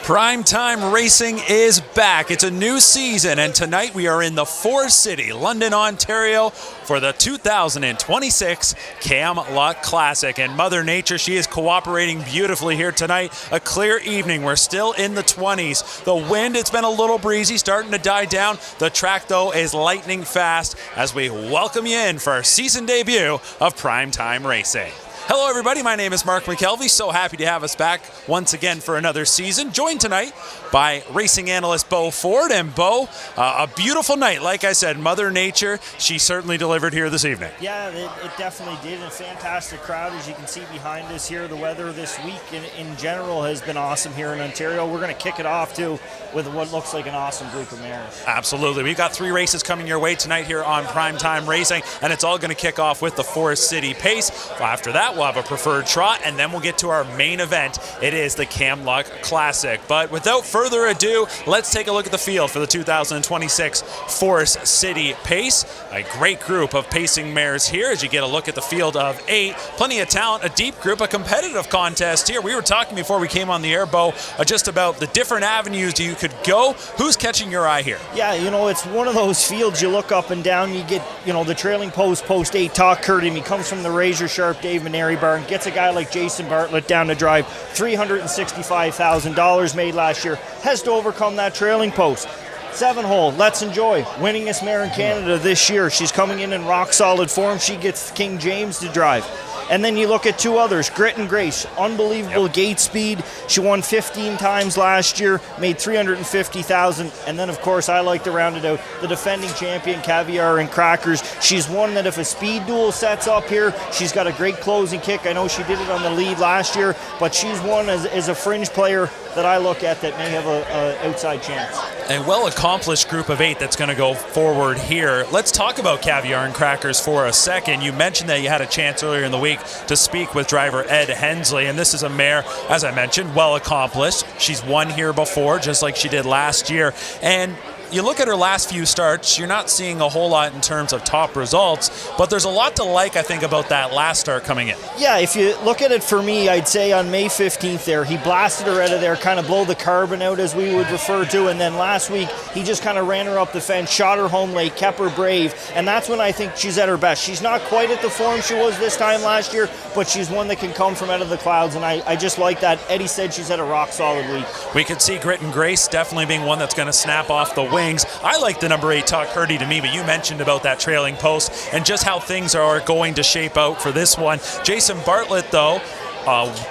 PrimeTime Racing is back. It's a new season, and tonight we are in the Forest City, London, Ontario, for the 2026 Camluck Classic. And Mother Nature, she is cooperating beautifully here tonight. A clear evening. We're still in the 20s. The wind, it's been a little breezy, starting to die down. The track, though, is lightning fast as we welcome you in for our season debut of PrimeTime Racing. Hello everybody, my name is Mark McKelvey. So happy to have us back once again for another season. Joined tonight by racing analyst Bo Ford. And Bo, a beautiful night. Like I said, Mother Nature, she certainly delivered here this evening. Yeah, it definitely did. A fantastic crowd, as you can see behind us here. The weather this week in general has been awesome here in Ontario. We're going to kick it off too with what looks like an awesome group of mares. Absolutely. We've got 3 races coming your way tonight here on PrimeTime Racing, and it's all going to kick off with the Forest City Pace. After that, we'll have a preferred trot, and then we'll get to our main event. It is the Camluck Classic. But without further ado, let's take a look at the field for the 2026 Forest City Pace. A great group of pacing mares here as you get a look at the field of 8. Plenty of talent, a deep group, a competitive contest here. We were talking before we came on the air, Bo, just about the different avenues you could go. Who's catching your eye here? Yeah, it's one of those fields you look up and down, you get, the trailing post 8, Talk Curtin. He comes from the razor sharp Dave Maneri barn, gets a guy like Jason Bartlett down to drive, $365,000 made last year, has to overcome that trailing post. 7-hole, Let's Enjoy, winningest mare in Canada this year. She's coming in rock solid form. She gets King James to drive. And then you look at 2 others, Grit and Grace, unbelievable gate speed. She won 15 times last year, made $350,000. And then, of course, I like to round it out, the defending champion, Caviar and Crackers. She's one that if a speed duel sets up here, she's got a great closing kick. I know she did it on the lead last year, but she's one as a fringe player that I look at that may have an outside chance. A well-accomplished group of 8 that's going to go forward here. Let's talk about Caviar and Crackers for a second. You mentioned that you had a chance earlier in the week to speak with driver Ed Hensley, and this is a mare, as I mentioned, well-accomplished. She's won here before, just like she did last year, and you look at her last few starts, you're not seeing a whole lot in terms of top results, but there's a lot to like, I think, about that last start coming in. Yeah, if you look at it for me, I'd say on May 15th there, he blasted her out of there, kind of blow the carbon out as we would refer to, and then last week, he just kind of ran her up the fence, shot her home late, kept her brave, and that's when I think she's at her best. She's not quite at the form she was this time last year, but she's one that can come from out of the clouds, and I just like that. Eddie said she's had a rock-solid week. We could see Grit and Grace definitely being one that's going to snap off the wings. I like the number 8 Talk Curdy to me, but you mentioned about that trailing post and just how things are going to shape out for this one. Jason Bartlett, though,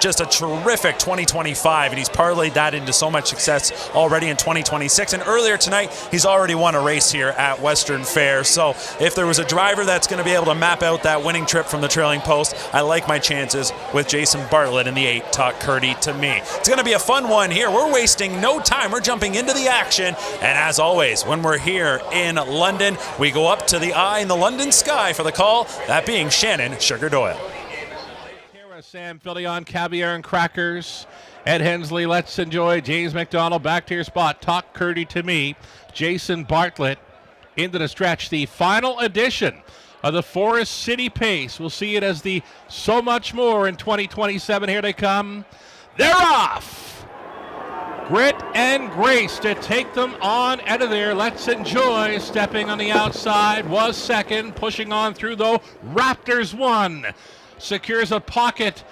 just a terrific 2025, and he's parlayed that into so much success already in 2026. And earlier tonight, he's already won a race here at Western Fair. So if there was a driver that's going to be able to map out that winning trip from the trailing post, I like my chances with Jason Bartlett in the 8 Talk Curdy to me. It's going to be a fun one here. We're wasting no time. We're jumping into the action. And as always, when we're here in London, we go up to the eye in the London sky for the call, that being Shannon Sugar Doyle. Sam Filion, Caviar and Crackers, Ed Hensley, Let's Enjoy, James McDonald back to your spot, Talk Curdy to me, Jason Bartlett into the stretch. The final edition of the Forest City Pace. We'll see it as the so much more in 2027. Here they come. They're off! Grit and Grace to take them on out of there. Let's Enjoy stepping on the outside, was second, pushing on through though. Raptors won. Secures a pocket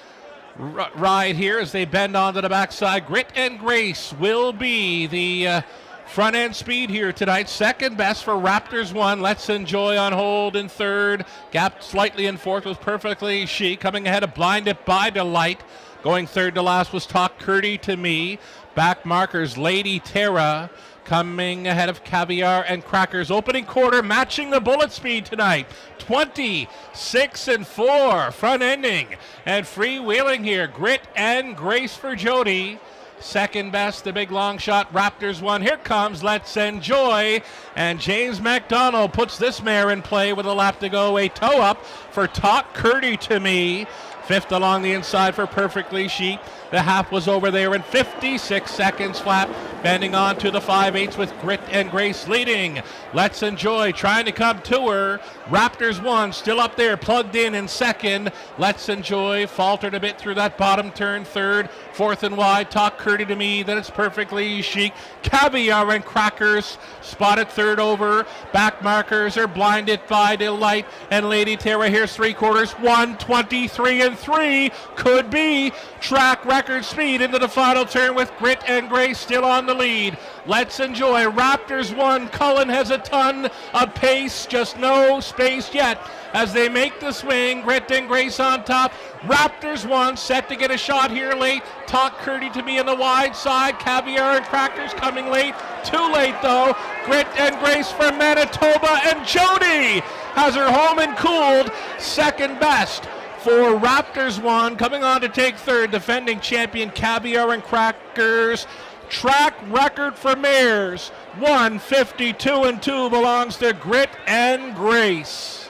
ride here as they bend onto the backside. Grit and Grace will be the front end speed here tonight. Second best for Raptors 1. Let's Enjoy on hold in third. Gap slightly in fourth was Perfectly She. Coming ahead of Blinded by Delight. Going third to last was Talk Curdy to me. Back markers Lady Terra. Coming ahead of Caviar and Crackers. Opening quarter matching the bullet speed tonight. 26-4. Front ending and freewheeling here. Grit and Grace for Jody. Second best, the big long shot. Raptors 1. Here comes Let's Enjoy. And James McDonald puts this mare in play with a lap to go. A toe up for Talk Curdy to me. Fifth along the inside for Perfectly Chic. The half was over there in 56 seconds flat. Bending on to the 5/8 with Grit and Grace leading. Let's Enjoy trying to come to her. Raptors 1 still up there, plugged in second. Let's Enjoy faltered a bit through that bottom turn, third. Fourth and wide, Talk Curdy to Me, then it's Perfectly Chic. Caviar and Crackers spotted third over. Back markers are blinded by Delight and Lady Terra. Here's 3/4, 1:23 and 3. Could be track record speed into the final turn with Grit and Grace still on the lead. Let's Enjoy. Raptors 1. Cullen has a ton of pace, just no space yet as they make the swing. Grit and Grace on top. Raptors 1 set to get a shot here late. Talk Curdy to Me on the wide side. Caviar and Crackers coming late. Too late though. Grit and Grace from Manitoba, and Jody has her home and cooled second best for Raptors 1. Coming on to take third, defending champion Caviar and Crackers. Track record for mares 1:52 and 2 belongs to Grit and Grace.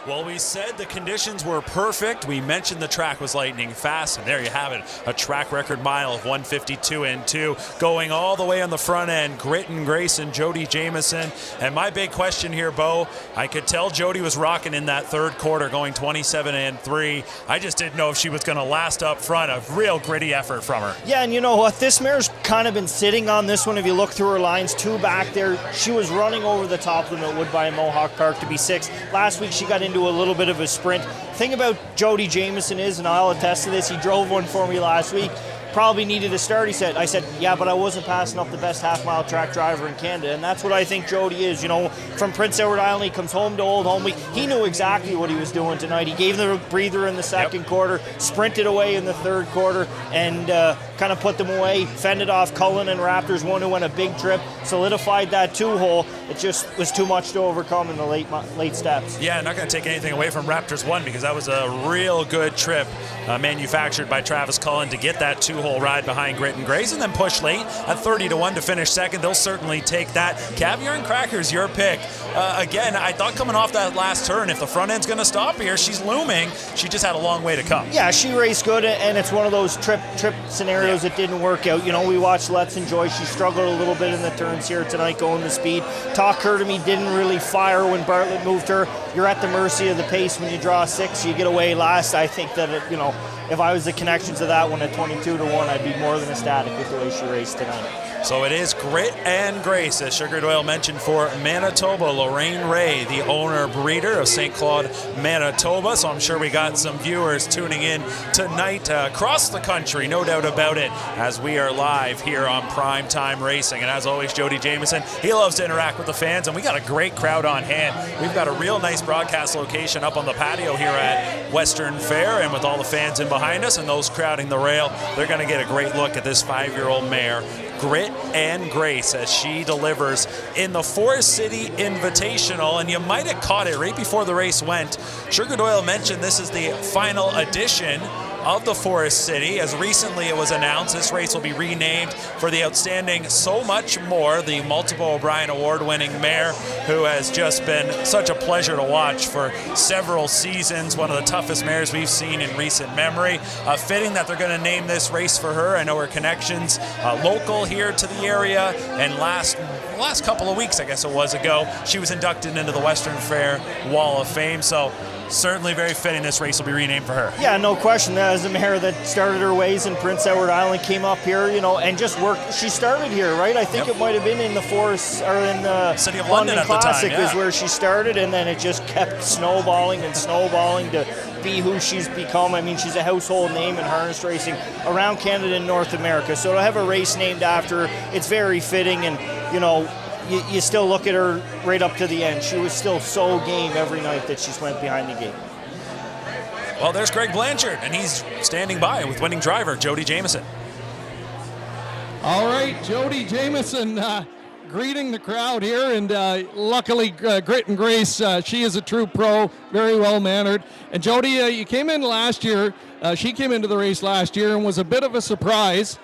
Well, we said the conditions were perfect. We mentioned the track was lightning fast, and there you have it. A track record mile of 1:52 and 2, going all the way on the front end. Grit and Grace and Jody Jamieson. And my big question here, Bo, I could tell Jody was rocking in that third quarter, going 27 and 3. I just didn't know if she was going to last up front. A real gritty effort from her. Yeah, and you know what? This mare's kind of been sitting on this one. If you look through her lines, 2 back there, she was running over the top of them at Woodbine Mohawk Park to be 6. Last week, she got into a little bit of a sprint. Thing about Jody Jamieson is, and I'll attest to this, he drove one for me last week, probably needed a start, he said. I said, yeah, but I wasn't passing up the best half-mile track driver in Canada, and that's what I think Jody is. You know, from Prince Edward Island, he comes home to Old Home Week. He knew exactly what he was doing tonight. He gave them a breather in the second quarter, sprinted away in the third quarter, and kind of put them away, fended off Cullen and Raptors 1, who went a big trip, solidified that 2-hole. It just was too much to overcome in the late steps. Yeah, not going to take anything away from Raptors 1, because that was a real good trip manufactured by Travis Cullen to get that 2-hole ride behind Grit and Grace, and then push late at 30-1 to finish second. They'll certainly take that. Caviar and Crackers, your pick. Again, I thought coming off that last turn, if the front end's going to stop here, she's looming. She just had a long way to come. Yeah, she raced good, and it's one of those trip scenarios that didn't work out. You know, we watched Let's Enjoy. She struggled a little bit in the turns here tonight going the speed. Talk Her to Me didn't really fire when Bartlett moved her. You're at the mercy of the pace when you draw 6. You get away last. I think that, if I was the connections of that one at 22-1, I'd be more than ecstatic with the way she raced tonight. So it is Grit and Grace, as Sugar Doyle mentioned, for Manitoba. Lorraine Ray, the owner-breeder of St. Claude, Manitoba. So I'm sure we got some viewers tuning in tonight across the country, no doubt about it, as we are live here on PrimeTime Racing. And as always, Jody Jamieson, he loves to interact with the fans, and we got a great crowd on hand. We've got a real nice broadcast location up on the patio here at Western Fair, and with all the fans in behind us and those crowding the rail, they're going to get a great look at this 5-year-old mare, Grit and Grace, as she delivers in the Forest City Invitational. And you might have caught it right before the race went. Sugar Doyle mentioned this is the final edition of the Forest City. As recently it was announced, this race will be renamed for the outstanding So Much More, the multiple O'Brien award-winning mare who has just been such a pleasure to watch for several seasons, one of the toughest mares we've seen in recent memory. Fitting that they're going to name this race for her. I know her connections local here to the area, and last couple of weeks, I guess it was ago, she was inducted into the Western Fair Wall of Fame. So certainly very fitting this race will be renamed for her. Yeah, no question. That is a mare that started her ways in Prince Edward Island, came up here, and just worked. She started here, right? I think it might have been in the Forest, or in the City of London at Classic the time, is where she started, and then it just kept snowballing and snowballing to be who she's become. I mean, she's a household name in harness racing around Canada and North America. So to have a race named after her, it's very fitting, and, you still look at her right up to the end. She was still so game every night that she went behind the gate. Well, there's Greg Blanchard, and he's standing by with winning driver Jody Jamieson. All right, Jody Jamieson greeting the crowd here, and luckily Grit and Grace, she is a true pro, very well-mannered. And Jody, you came in last year. She came into the race last year and was a bit of a surprise.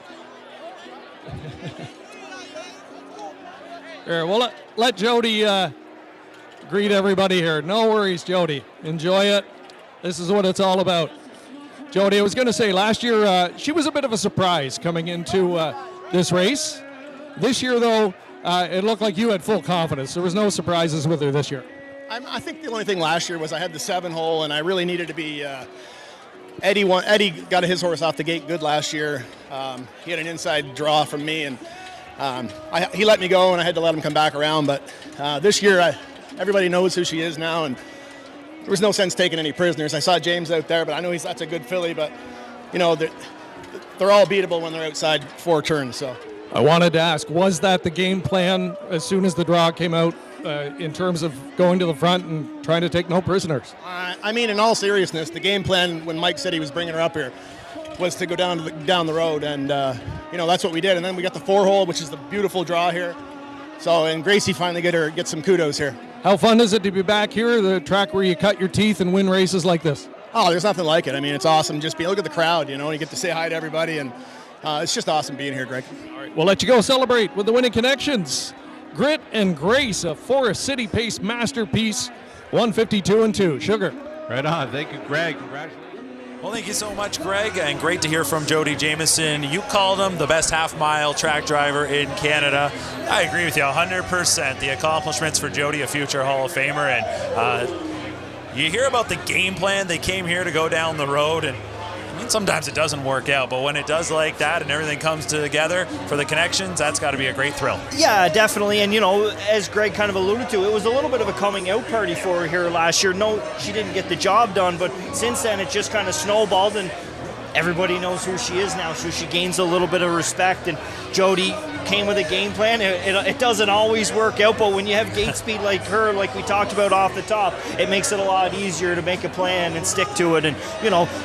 Here, we'll let Jody greet everybody here. No worries, Jody. Enjoy it. This is what it's all about. Jody, I was going to say, last year she was a bit of a surprise coming into this race. This year, though, it looked like you had full confidence. There was no surprises with her this year. I think the only thing last year was I had the 7-hole, and I really needed to be. Eddie got his horse off the gate good last year. He had an inside draw from me, and he let me go, and I had to let him come back around. But this year, everybody knows who she is now, and there was no sense taking any prisoners. I saw James out there, but I know that's a good filly, but you know they're all beatable when they're outside 4 turns. So I wanted to ask, was that the game plan as soon as the draw came out in terms of going to the front and trying to take no prisoners? I mean, in all seriousness, the game plan when Mike said he was bringing her up here was to go down the road, and that's what we did. And then we got the 4-hole, which is the beautiful draw here. So, and Gracie finally get some kudos here. How fun is it to be back here, the track where you cut your teeth and win races like this? Oh, there's nothing like it. I mean, it's awesome. Look at the crowd, you get to say hi to everybody, and it's just awesome being here, Greg. All right, we'll let you go celebrate with the winning connections. Grit and Grace, a Forest City Pace masterpiece, 152-2. Sugar. Right on. Thank you, Greg. Congratulations. Well, thank you so much, Greg, and great to hear from Jody Jamieson. You called him the best half-mile track driver in Canada. I agree with you 100%. The accomplishments for Jody, a future Hall of Famer, and you hear about the game plan. They came here to go down the road, and I mean, sometimes it doesn't work out, but when it does like that and everything comes together for the connections, that's got to be a great thrill. Yeah, definitely. And, as Greg kind of alluded to, it was a little bit of a coming out party for her here last year. No, she didn't get the job done, but since then it just kind of snowballed, and everybody knows who she is now, so she gains a little bit of respect. And Jody came with a game plan. It doesn't always work out, but when you have gate speed like her, like we talked about off the top, it makes it a lot easier to make a plan and stick to it. And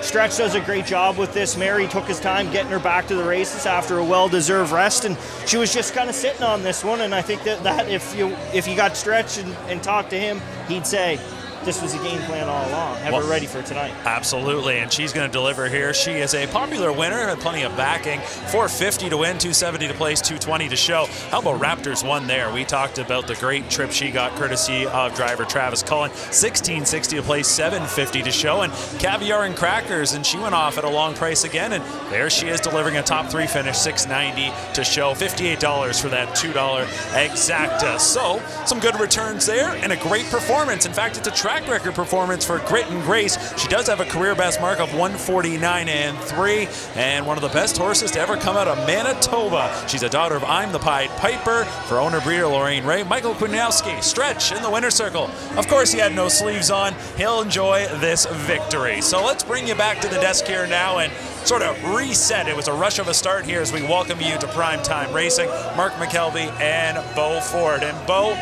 Stretch does a great job with this. Mary took his time getting her back to the races after a well-deserved rest, and she was just kind of sitting on this one. And I think that if you got Stretch and talked to him, he'd say this was a game plan all along. Have her ready for tonight. Absolutely, and she's going to deliver here. She is a popular winner, had plenty of backing. 450 to win, 270 to place, 220 to show. How about Raptors won there? We talked about the great trip she got courtesy of driver Travis Cullen. 1660 to place, 750 to show. And Caviar and Crackers, and she went off at a long price again, and there she is delivering a top 3 finish, 690 to show. $58 for that $2 exacta. So some good returns there and a great performance. In fact, it's a track record performance for Grit and Grace. She does have a career best mark of 149.3 and one of the best horses to ever come out of Manitoba. She's a daughter of I'm the Pied Piper. For owner breeder Lorraine Ray, Michael Kwinowski, Stretch in the winner's circle. Of course, he had no sleeves on. He'll enjoy this victory. So let's bring you back to the desk here now and sort of reset. It was a rush of a start here as we welcome you to PrimeTime Racing. Mark McKelvey and Bo Ford. And Bo,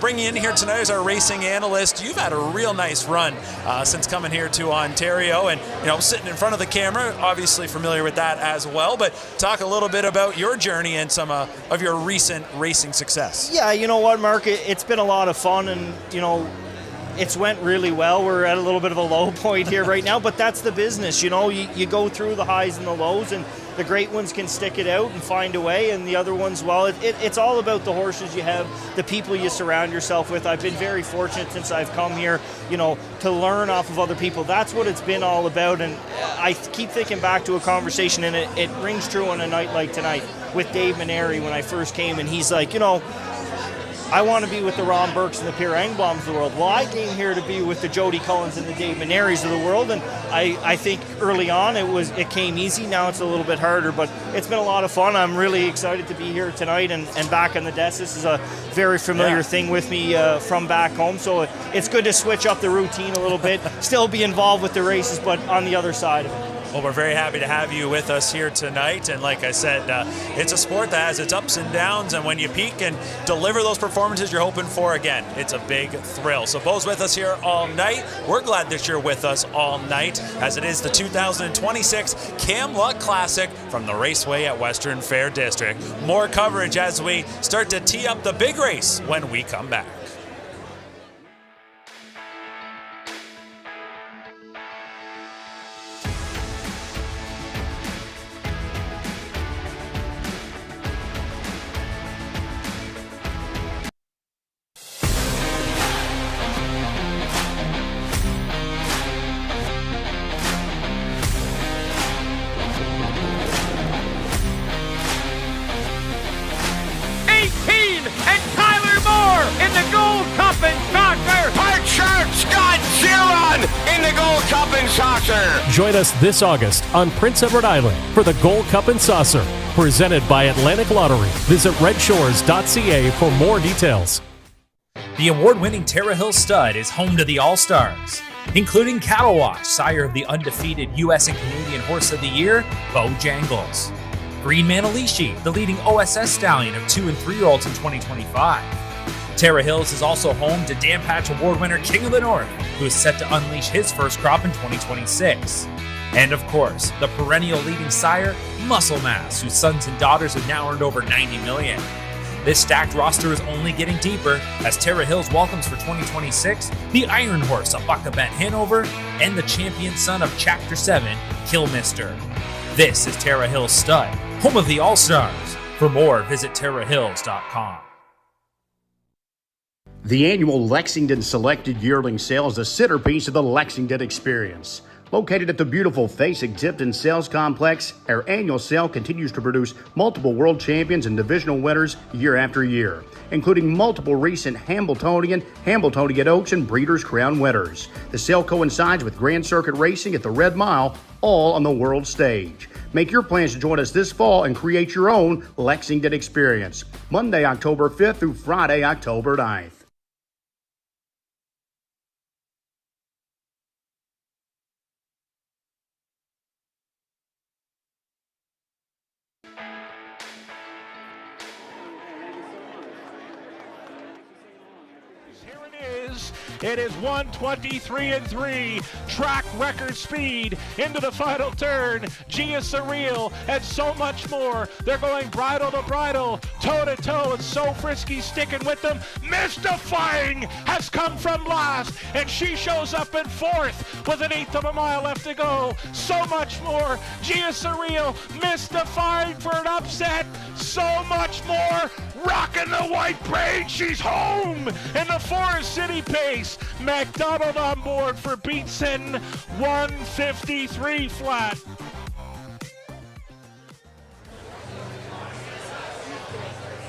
bringing you in here tonight as our racing analyst. You've had a real nice run since coming here to Ontario, and sitting in front of the camera, obviously familiar with that as well. But talk a little bit about your journey and some of your recent racing success. Yeah, you know what, Mark? It's been a lot of fun, and it's went really well. We're at a little bit of a low point here right now, but that's the business. You go through the highs and the lows, and the great ones can stick it out and find a way, and the other ones, well, it's all about the horses you have, the people you surround yourself with. I've been very fortunate since I've come here, to learn off of other people. That's what it's been all about, and I keep thinking back to a conversation, and it rings true on a night like tonight with Dave Maneri when I first came, and he's like, I want to be with the Ron Burks and the Pierre Engblom's of the world. Well, I came here to be with the Jody Cullens and the Dave Maneris of the world, and I think early on it came easy. Now it's a little bit harder, but it's been a lot of fun. I'm really excited to be here tonight and back on the desk. This is a very familiar thing with me from back home, so it's good to switch up the routine a little bit, still be involved with the races, but on the other side of it. Well, we're very happy to have you with us here tonight. And like I said, it's a sport that has its ups and downs. And when you peak and deliver those performances you're hoping for, again, it's a big thrill. So Bo's with us here all night. We're glad that you're with us all night, as it is the 2026 Camluck Classic from the Raceway at Western Fair District. More coverage as we start to tee up the big race when we come back. Gold Cup and Saucer. Join us this August on Prince Edward Island for the Gold Cup and Saucer, presented by Atlantic Lottery. Visit redshores.ca for more details. The award-winning Terra Hill Stud is home to the All-Stars, including Cattle Wash, sire of the undefeated U.S. and Canadian Horse of the Year, Bojangles. Green Manalishi, the leading OSS stallion of 2- and 3-year-olds in 2025. Terra Hills is also home to Dan Patch Award winner King of the North, who is set to unleash his first crop in 2026. And of course, the perennial leading sire, Muscle Mass, whose sons and daughters have now earned over $90 million. This stacked roster is only getting deeper as Terra Hills welcomes for 2026 the Iron Horse of Bucka Bent Hanover and the champion son of Chapter 7, Killmister. This is Terra Hills Stud, home of the All-Stars. For more, visit terrahills.com. The annual Lexington Selected Yearling Sale is the centerpiece of the Lexington experience. Located at the beautiful Fasig-Tipton Sales Complex, our annual sale continues to produce multiple world champions and divisional winners year after year, including multiple recent Hambletonian Oaks, and Breeders' Crown winners. The sale coincides with Grand Circuit Racing at the Red Mile, all on the world stage. Make your plans to join us this fall and create your own Lexington experience. Monday, October 5th through Friday, October 9th. It is 1:23.3, track record speed into the final turn. Gia Surreal and so much more. They're going bridle to bridle, toe to toe, and So Frisky sticking with them. Mystifying has come from last, and she shows up in fourth with an eighth of a mile left to go. So much more. Gia Surreal, Mystifying for an upset. So much more. Rocking the white braid, she's home in the Forest City pace. McDonald on board for Beatson, 153 flat.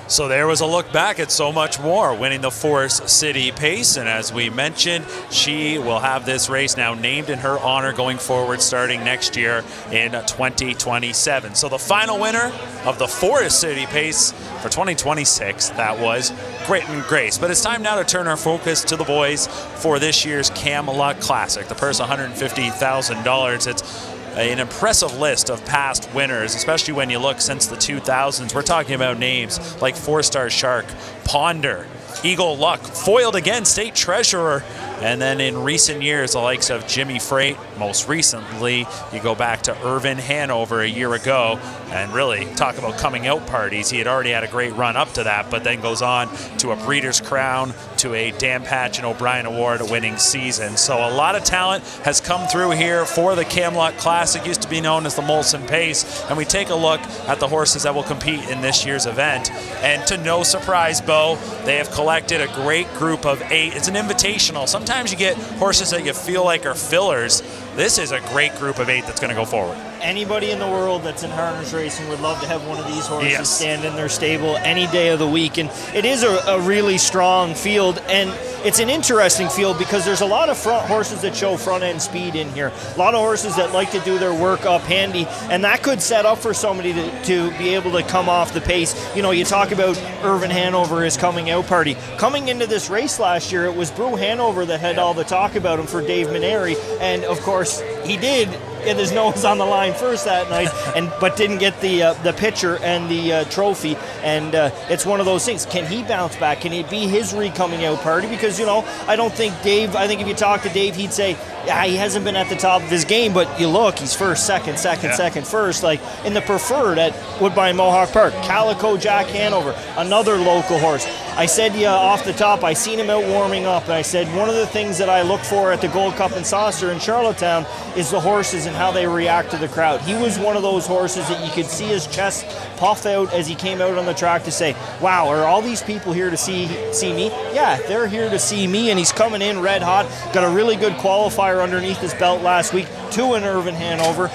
So there was a look back at So Much More, winning the Forest City Pace. And as we mentioned, she will have this race now named in her honor going forward starting next year in 2027. So the final winner of the Forest City Pace for 2026, that was Grit and Grace. But it's time now to turn our focus to the boys for this year's Camluck Classic. The purse $150,000. It's an impressive list of past winners, especially when you look since the 2000s. We're talking about names like 4-Star Shark, Ponder, Eagle Luck, foiled again, State Treasurer, and then in recent years, the likes of Jimmy Freight. Most recently, you go back to Irvin Hanover a year ago, and really talk about coming out parties. He had already had a great run up to that, but then goes on to a Breeders' Crown, to a Dan Patch and O'Brien Award winning season. So a lot of talent has come through here for the Camluck Classic, used to be known as the Molson Pace, and we take a look at the horses that will compete in this year's event. And to no surprise, Bo, they have collected a great group of 8. It's an invitational. Sometimes you get horses that you feel like are fillers. This is a great group of 8 that's going to go forward. Anybody in the world that's in harness racing would love to have one of these horses stand in their stable any day of the week. And it is a really strong field, and it's an interesting field because there's a lot of front horses that show front end speed in here. A lot of horses that like to do their work up handy, and that could set up for somebody to be able to come off the pace. You know, you talk about Irvin Hanover, his coming out party. Coming into this race last year, it was Brew Hanover that had all the talk about him for Dave Maneri, and of course he did get his nose on the line first that night, but didn't get the picture and the trophy. And it's one of those things. Can he bounce back? Can it be his re-coming out party? Because, you know, I don't think Dave, I think if you talk to Dave, he'd say, yeah, he hasn't been at the top of his game, but you look, he's first, second, first. Like in the preferred at Woodbine Mohawk Park, Calico Jack Hanover, another local horse. I said off the top, I seen him out warming up, and I said one of the things that I look for at the Gold Cup and Saucer in Charlottetown is the horses and how they react to the crowd. He was one of those horses that you could see his chest puff out as he came out on the track to say, wow, are all these people here to see me? Yeah, they're here to see me, and he's coming in red hot. Got a really good qualifier underneath his belt last week, 2 in Irvin Hanover.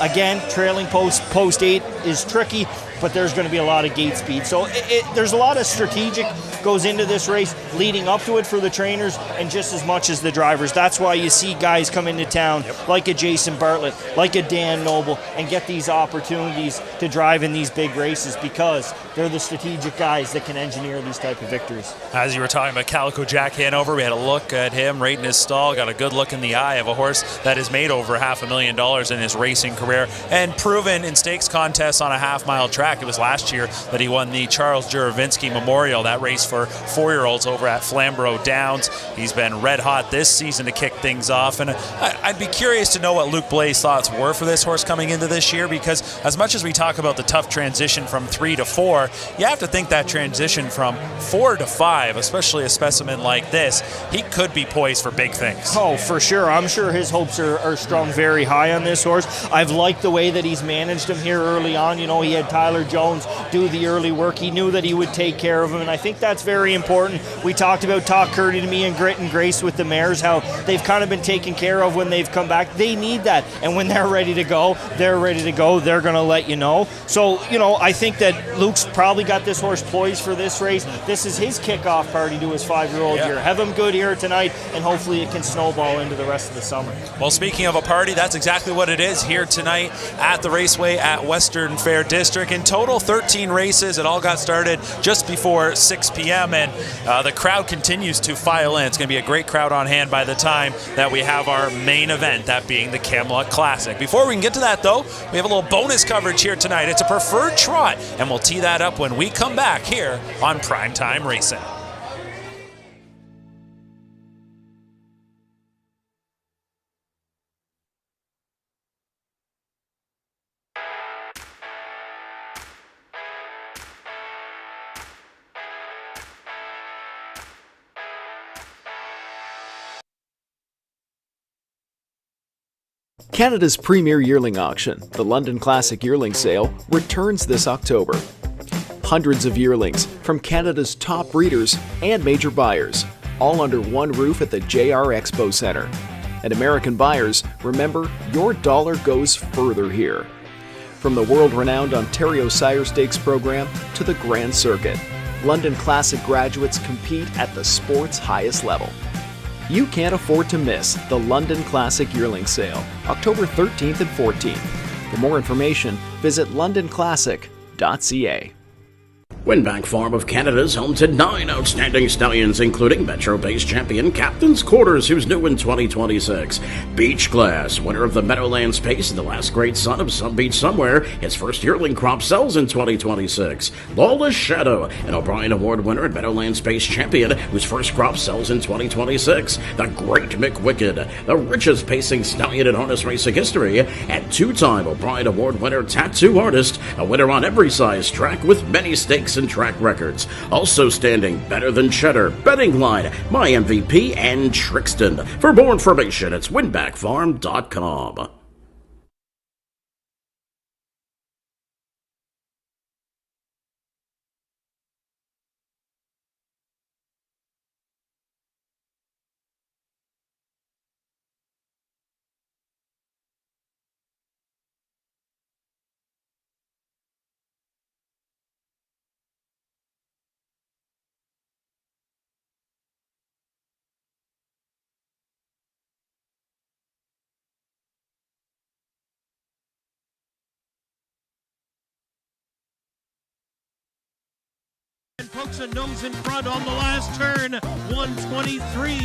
Again, trailing post 8 is tricky, but there's going to be a lot of gate speed. So there's a lot of strategic goes into this race, leading up to it for the trainers, and just as much as the drivers. That's why you see guys come into town like a Jason Bartlett, like a Dan Noble, and get these opportunities to drive in these big races because they're the strategic guys that can engineer these type of victories. As you were talking about Calico Jack Hanover, we had a look at him right in his stall, got a good look in the eye of a horse that has made over $500,000 in his racing career and proven in stakes contests on a half-mile track. It was last year that he won the Charles Juravinski Memorial, that race for 4-year-olds over at Flamborough Downs. He's been red hot this season to kick things off, and I'd be curious to know what Luke Blais' thoughts were for this horse coming into this year, because as much as we talk about the tough transition from 3 to 4, you have to think that transition from 4 to 5, especially a specimen like this, he could be poised for big things. Oh, for sure. I'm sure his hopes are strung very high on this horse. I've liked the way that he's managed him here early on. You know, he had Tyler Jones do the early work. He knew that he would take care of him, and I think that's very important. We talked about Talk Curdy to Me and Grit and Grace with the mares, how they've kind of been taken care of when they've come back. They need that, and when they're ready to go, they're ready to go. They're going to let you know. So, you know, I think that Luke's probably got this horse poised for this race. This is his kickoff party to his 5-year-old year. Have him good here tonight, and hopefully it can snowball into the rest of the summer. Well, speaking of a party, that's exactly what it is here tonight at the Raceway at Western Fair District. In total, 13 races. It all got started just before 6 p.m., and the crowd continues to file in. It's going to be a great crowd on hand by the time that we have our main event, that being the Camluck Classic. Before we can get to that, though, we have a little bonus coverage here tonight. It's a preferred trot, and we'll tee that up when we come back here on Primetime Racing. Canada's premier yearling auction, the London Classic Yearling Sale, returns this October. Hundreds of yearlings from Canada's top breeders and major buyers, all under one roof at the JR Expo Centre. And American buyers, remember, your dollar goes further here. From the world-renowned Ontario Sire Stakes program to the Grand Circuit, London Classic graduates compete at the sport's highest level. You can't afford to miss the London Classic Yearling Sale, October 13th and 14th. For more information, visit londonclassic.ca. Winbank Farm of Canada is home to 9 outstanding stallions, including Metro-based champion Captain's Quarters, who's new in 2026. Beach Glass, winner of the Meadowlands Pace and the Last Great Son of Some Beach Somewhere, his first yearling crop sells in 2026. Lawless Shadow, an O'Brien Award winner and Meadowlands Pace champion, whose first crop sells in 2026. The Great McWicked, the richest pacing stallion in harness racing history, and two-time O'Brien Award winner Tattoo Artist, a winner on every size track with many stakes and track records. Also standing Better Than Cheddar, Betting Line, My MVP, and Trixton. For more information, it's winbackfarm.com. Pokes a nose in front on the last turn. 123,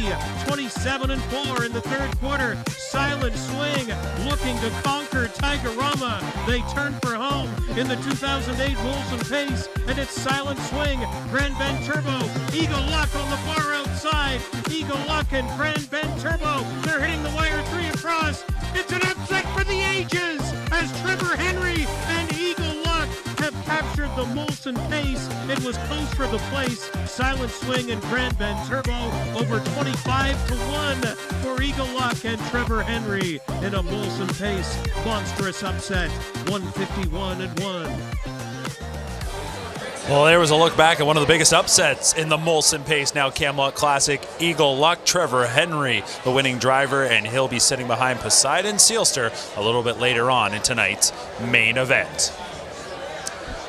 27 and 4 in the third quarter. Silent Swing looking to conquer Tigerama. They turn for home in the 2008 Molson Pace, and it's Silent Swing, Grand Bend Turbo, Eagle Luck on the far outside. Eagle Luck and Grand Bend Turbo. They're hitting the wire 3 across. It's an upset for the ages as Trevor Henry and Eagle Luck have captured the Molson Pace. It was close for the place. Silent Swing and Grand Bend Turbo over 25-1 for Eagle Luck and Trevor Henry in a Molson Pace monstrous upset, 151-1. Well, there was a look back at one of the biggest upsets in the Molson Pace, now Camluck Classic. Eagle Luck, Trevor Henry, the winning driver, and he'll be sitting behind Poseidon Sealster a little bit later on in tonight's main event.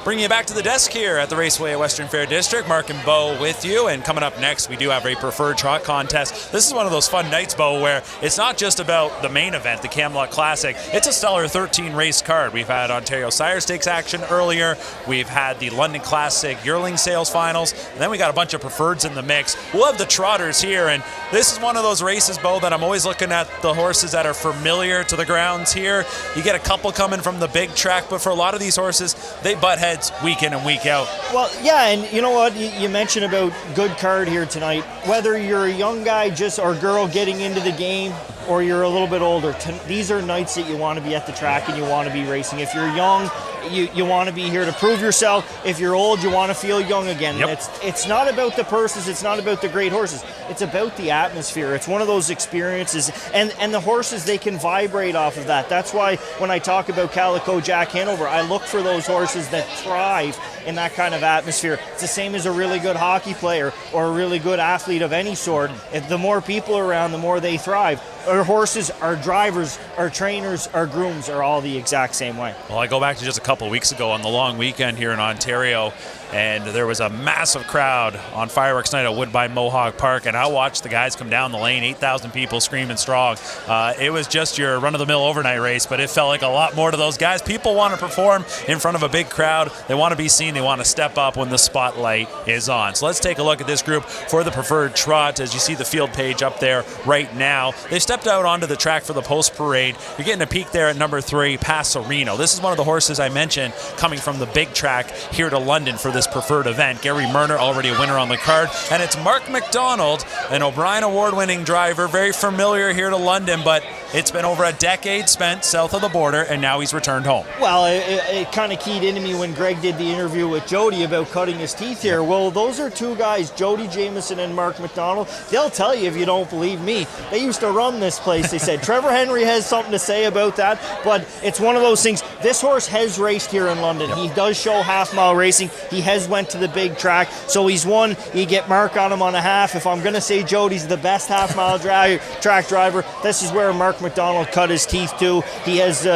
Bringing you back to the desk here at the Raceway at Western Fair District. Mark and Bo with you. And coming up next, we do have a preferred trot contest. This is one of those fun nights, Bo, where it's not just about the main event, the Camluck Classic. It's a stellar 13-race card. We've had Ontario Sire Stakes action earlier. We've had the London Classic yearling sales finals. And then we got a bunch of preferreds in the mix. We'll have the trotters here. And this is one of those races, Bo, that I'm always looking at the horses that are familiar to the grounds here. You get a couple coming from the big track, but for a lot of these horses, they butt heads week in and week out. Well, yeah, and you know what? You mentioned about good card here tonight. Whether you're a young guy or girl getting into the game, or you're a little bit older, these are nights that you want to be at the track and you want to be racing. If you're young, you want to be here to prove yourself. If you're old, you want to feel young again. Yep. It's not about the purses. It's not about the great horses. It's about the atmosphere. It's one of those experiences. And the horses, they can vibrate off of that. That's why when I talk about Calico Jack Hanover, I look for those horses that thrive in that kind of atmosphere. It's the same as a really good hockey player or a really good athlete of any sort. If the more people around, the more they thrive. Our horses, our drivers, our trainers, our grooms are all the exact same way. Well, I go back to just a couple of weeks ago on the long weekend here in Ontario, and there was a massive crowd on Fireworks Night at Woodbine Mohawk Park, and I watched the guys come down the lane, 8,000 people screaming strong. It was just your run-of-the-mill overnight race, but it felt like a lot more to those guys. People want to perform in front of a big crowd. They want to be seen. They want to step up when the spotlight is on. So let's take a look at this group for the preferred trot. As you see the field page up there right now, they stepped out onto the track for the post parade. You're getting a peek there at number 3, Passerino. This is one of the horses I mentioned coming from the big track here to London for this preferred event. Gary Murner, already a winner on the card, and it's Mark McDonald, an O'Brien award-winning driver, very familiar here to London, but it's been over a decade spent south of the border, and now he's returned home. Well, it kind of keyed into me when Greg did the interview with Jody about cutting his teeth here. Well, those are two guys, Jody Jamieson and Mark McDonald. They'll tell you if you don't believe me. They used to run this place, they said. Trevor Henry has something to say about that, but it's one of those things. This horse has raced here in London. Yep. He does show half-mile racing. He has went to the big track, so he's won. You get Mark on him on a half. If I'm going to say Jody's the best half-mile track driver, this is where Mark McDonald cut his teeth to. He has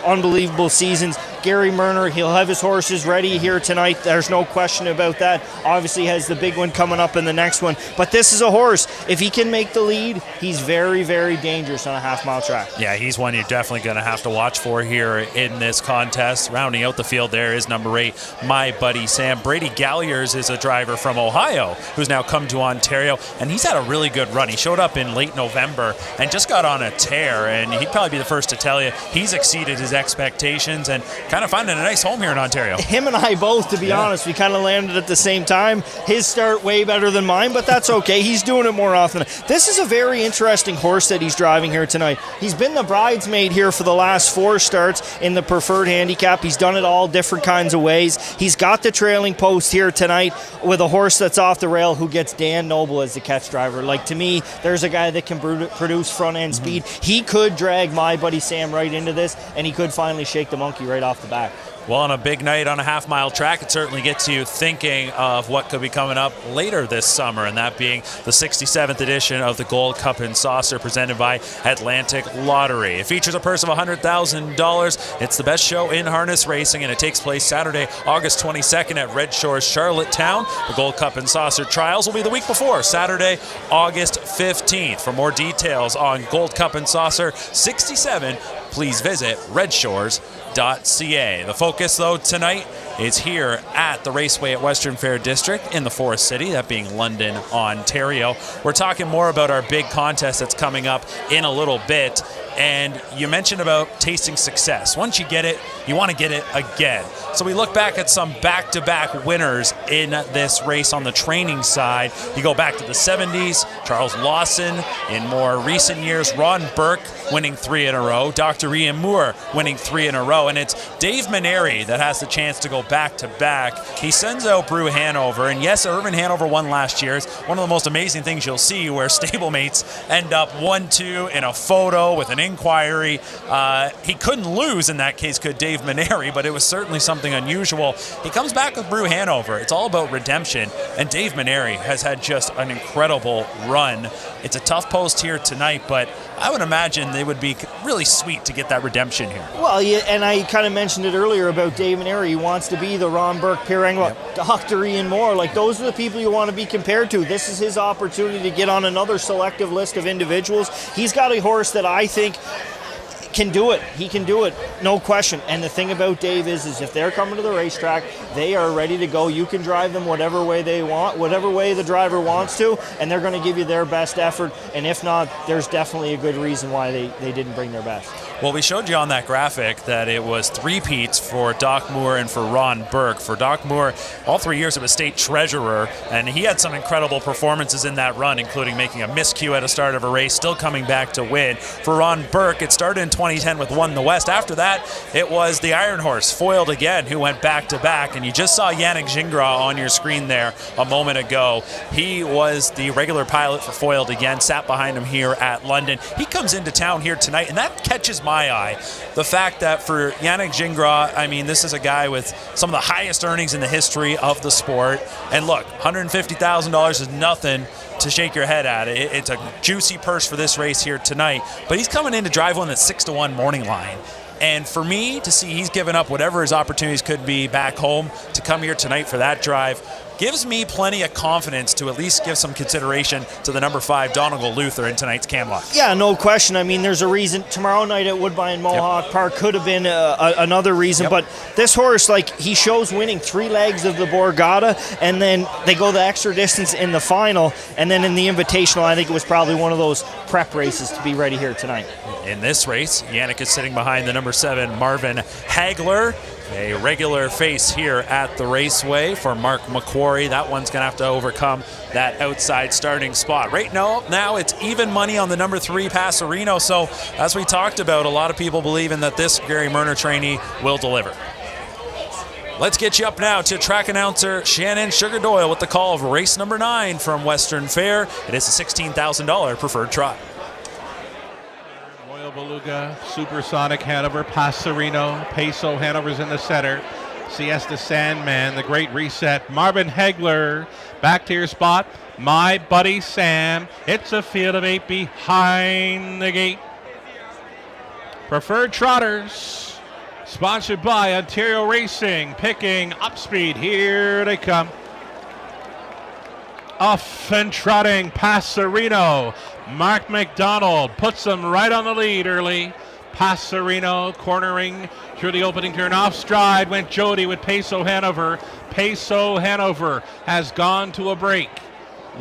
unbelievable seasons. Gary Murner, he'll have his horses ready here tonight. There's no question about that. Obviously has the big one coming up in the next one. But this is a horse. If he can make the lead, he's very, very dangerous on a half-mile track. Yeah, he's one you're definitely going to have to watch for here in this contest. Rounding out the field there is number 8, My Buddy Sam. Brady Galliers is a driver from Ohio who's now come to Ontario, and he's had a really good run. He showed up in late November and just got on a tear, and he'd probably be the first to tell you he's exceeded his expectations and kind of finding a nice home here in Ontario. Him and I both, to be honest, we kind of landed at the same time. His start way better than mine, but that's okay. He's doing it more often. This is a very interesting horse that he's driving here tonight. He's been the bridesmaid here for the last 4 starts in the preferred handicap. He's done it all different kinds of ways. He's got the trailing post here tonight with a horse that's off the rail who gets Dan Noble as the catch driver. Like, to me, there's a guy that can produce front-end speed. He could drag My Buddy Sam right into this, and he could finally shake the monkey right off the back. Well, on a big night on a half-mile track, it certainly gets you thinking of what could be coming up later this summer, and that being the 67th edition of the Gold Cup and Saucer presented by Atlantic Lottery. It features a purse of $100,000. It's the best show in harness racing, and it takes place Saturday, August 22nd at Red Shores, Charlottetown. The Gold Cup and Saucer trials will be the week before, Saturday, August 15th. For more details on Gold Cup and Saucer 67, please visit redshores.ca. The focus, though, tonight is here at the Raceway at Western Fair District in the Forest City, that being London, Ontario. We're talking more about our big contest that's coming up in a little bit. And you mentioned about tasting success. Once you get it, you want to get it again. So we look back at some back-to-back winners in this race on the training side. You go back to the 70s, Charles Lawson. In more recent years, Ron Burke winning 3 in a row, Dr. Ian Moore winning 3 in a row. And it's Dave Maneri that has the chance to go back-to-back. He sends out Brew Hanover. And yes, Irvin Hanover won last year. It's one of the most amazing things you'll see where stablemates end up 1-2 in a photo with an inquiry. He couldn't lose in that case, could Dave Maneri, but it was certainly something unusual. He comes back with Brew Hanover. It's all about redemption, and Dave Maneri has had just an incredible run. It's a tough post here tonight, but I would imagine it would be really sweet to get that redemption here. Well, yeah, and I kind of mentioned it earlier about Dave Maneri. He wants to be the Ron Burke, Pierre Engel, Dr. Ian Moore. Like, those are the people you want to be compared to. This is his opportunity to get on another selective list of individuals. He's got a horse that I think can do it. He can do it, no question. And the thing about Dave is if they're coming to the racetrack, they are ready to go. You can drive them whatever way they want, whatever way the driver wants to, and they're going to give you their best effort. And if not, there's definitely a good reason why they didn't bring their best. Well, we showed you on that graphic that it was three-peats for Doc Moore and for Ron Burke. For Doc Moore, all 3 years of a state treasurer, and he had some incredible performances in that run, including making a miscue at a start of a race, still coming back to win. For Ron Burke, it started in 2010 with Won the West. After that, it was the Iron Horse, Foiled Again, who went back-to-back, and you just saw Yannick Gingras on your screen there a moment ago. He was the regular pilot for Foiled Again, sat behind him here at London. He comes into town here tonight, and that catches my eye. The fact that for Yannick Gingras, I mean, this is a guy with some of the highest earnings in the history of the sport. And look, $150,000 is nothing to shake your head at. It's a juicy purse for this race here tonight. But he's coming in to drive one that's 6-1 morning line. And for me to see he's given up whatever his opportunities could be back home to come here tonight for that drive gives me plenty of confidence to at least give some consideration to the number 5 Donegal Luther in tonight's Camluck. Yeah, no question. I mean, there's a reason. Tomorrow night at Woodbine Mohawk Park could have been another reason, but this horse, like, he shows winning 3 legs of the Borgata, and then they go the extra distance in the final, and then in the Invitational, I think it was probably one of those prep races to be ready here tonight. In this race, Yannick is sitting behind the number 7 Marvin Hagler. A regular face here at the raceway for Mark McQuarrie. That one's going to have to overcome that outside starting spot. Right now it's even money on the number 3 Passerino. So as we talked about, a lot of people believing that this Gary Murner trainee will deliver. Let's get you up now to track announcer Shannon Sugar Doyle with the call of race number 9 from Western Fair. It is a $16,000 preferred trot. Beluga, Supersonic Hanover, Passerino, Peso Hanover's in the center, Siesta Sandman, the Great Reset, Marvin Hagler, back to your spot, My Buddy Sam, it's a field of 8 behind the gate. Preferred Trotters, sponsored by Ontario Racing, picking up speed, here they come. Off and trotting, Passerino. Mark McDonald puts them right on the lead early. Passerino cornering through the opening turn. Off stride went Jody with Peso Hanover. Peso Hanover has gone to a break,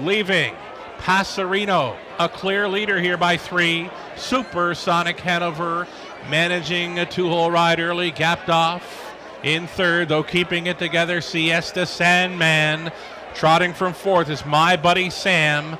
leaving Passerino a clear leader here by 3. Supersonic Hanover managing a 2-hole ride early, gapped off in third, though keeping it together. Siesta Sandman trotting from 4th is My Buddy Sam.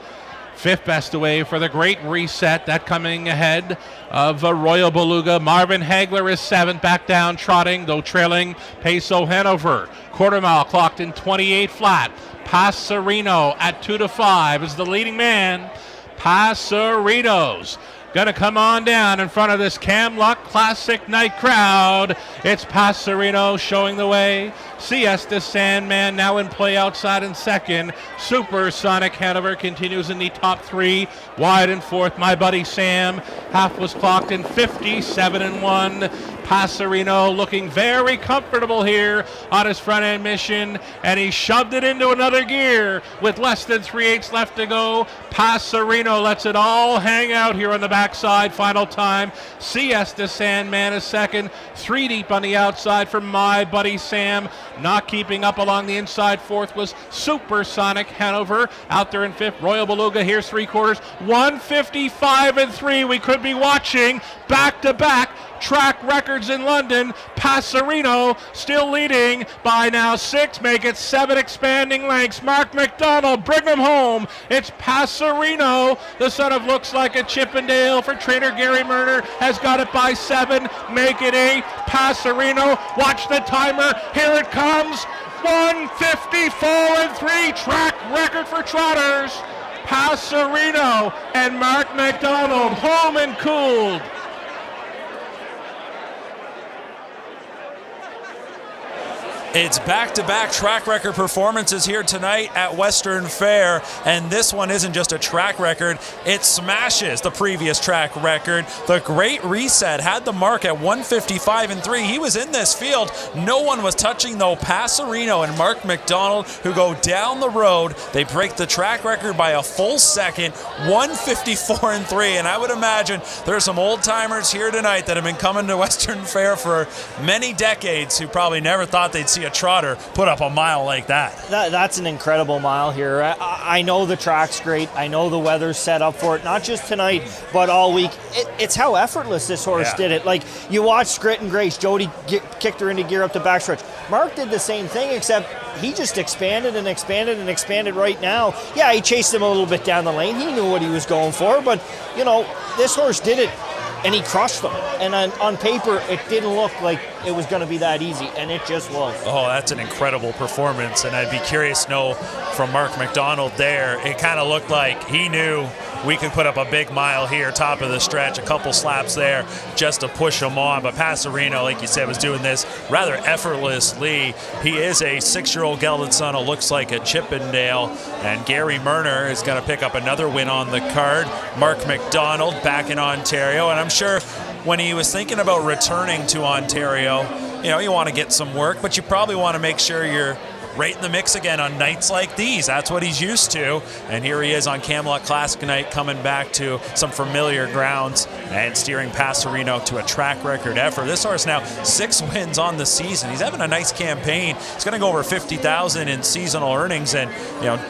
5th best away for the Great Reset. That coming ahead of Royal Beluga. Marvin Hagler is 7th, back down trotting, though trailing Peso Hanover. Quarter mile clocked in 28 flat. Passerino at 2-5 is the leading man. Passerino's gonna come on down in front of this Camluck Classic Night crowd. It's Passerino showing the way. Siesta Sandman now in play outside in second. Supersonic Hanover continues in the top 3. Wide in 4th, My Buddy Sam. Half was clocked in 57-1. Passerino looking very comfortable here on his front end mission, and he shoved it into another gear with less than 3/8 left to go. Passerino lets it all hang out here on the backside. Final time, Siesta Sandman is second. 3 deep on the outside for My Buddy Sam. Not keeping up along the inside. 4th was Supersonic Hanover. Out there in 5th, Royal Beluga. Here's 3/4. 155-3. We could be watching back-to-back track records in London. Passerino still leading by now 6, make it 7 expanding lengths. Mark McDonald, bring him home. It's Passerino, the son of looks like a Chippendale for trainer Gary Murner, has got it by 7, make it 8. Passerino, watch the timer, here it comes. 154-3, track record for trotters. Passerino and Mark McDonald home and cooled. It's back-to-back track record performances here tonight at Western Fair, and this one isn't just a track record, it smashes the previous track record. The Great Reset had the mark at 155.3. He was in this field. No one was touching, though. Passarino and Mark McDonald, who go down the road, they break the track record by a full second, 154.3. And I would imagine there's some old-timers here tonight that have been coming to Western Fair for many decades who probably never thought they'd see a trotter put up a mile like that. That's an incredible mile here. I know the track's great. I know the weather's set up for it, not just tonight, but all week. It's how effortless this horse did it. Like, you watch Grit and Grace. Jody kicked her into gear up the backstretch. Mark did the same thing, except he just expanded and expanded and expanded right now. Yeah, he chased him a little bit down the lane. He knew what he was going for, but, you know, this horse did it. And he crushed them. And on paper, it didn't look like it was going to be that easy, and it just was. Oh, that's an incredible performance, and I'd be curious to know from Mark McDonald there, it kind of looked like he knew we could put up a big mile here, top of the stretch, a couple slaps there just to push him on. But Passarino, like you said, was doing this rather effortlessly. He is a 6-year-old gelded son who looks like a Chippendale, and Gary Murner is going to pick up another win on the card. Mark McDonald back in Ontario, and I'm sure when he was thinking about returning to Ontario, you know, you want to get some work, but you probably want to make sure you're right in the mix again on nights like these. That's what he's used to. And here he is on Camluck Classic night, coming back to some familiar grounds and steering Passarino to a track record effort. This horse now 6 wins on the season. He's having a nice campaign. He's going to go over 50,000 in seasonal earnings, and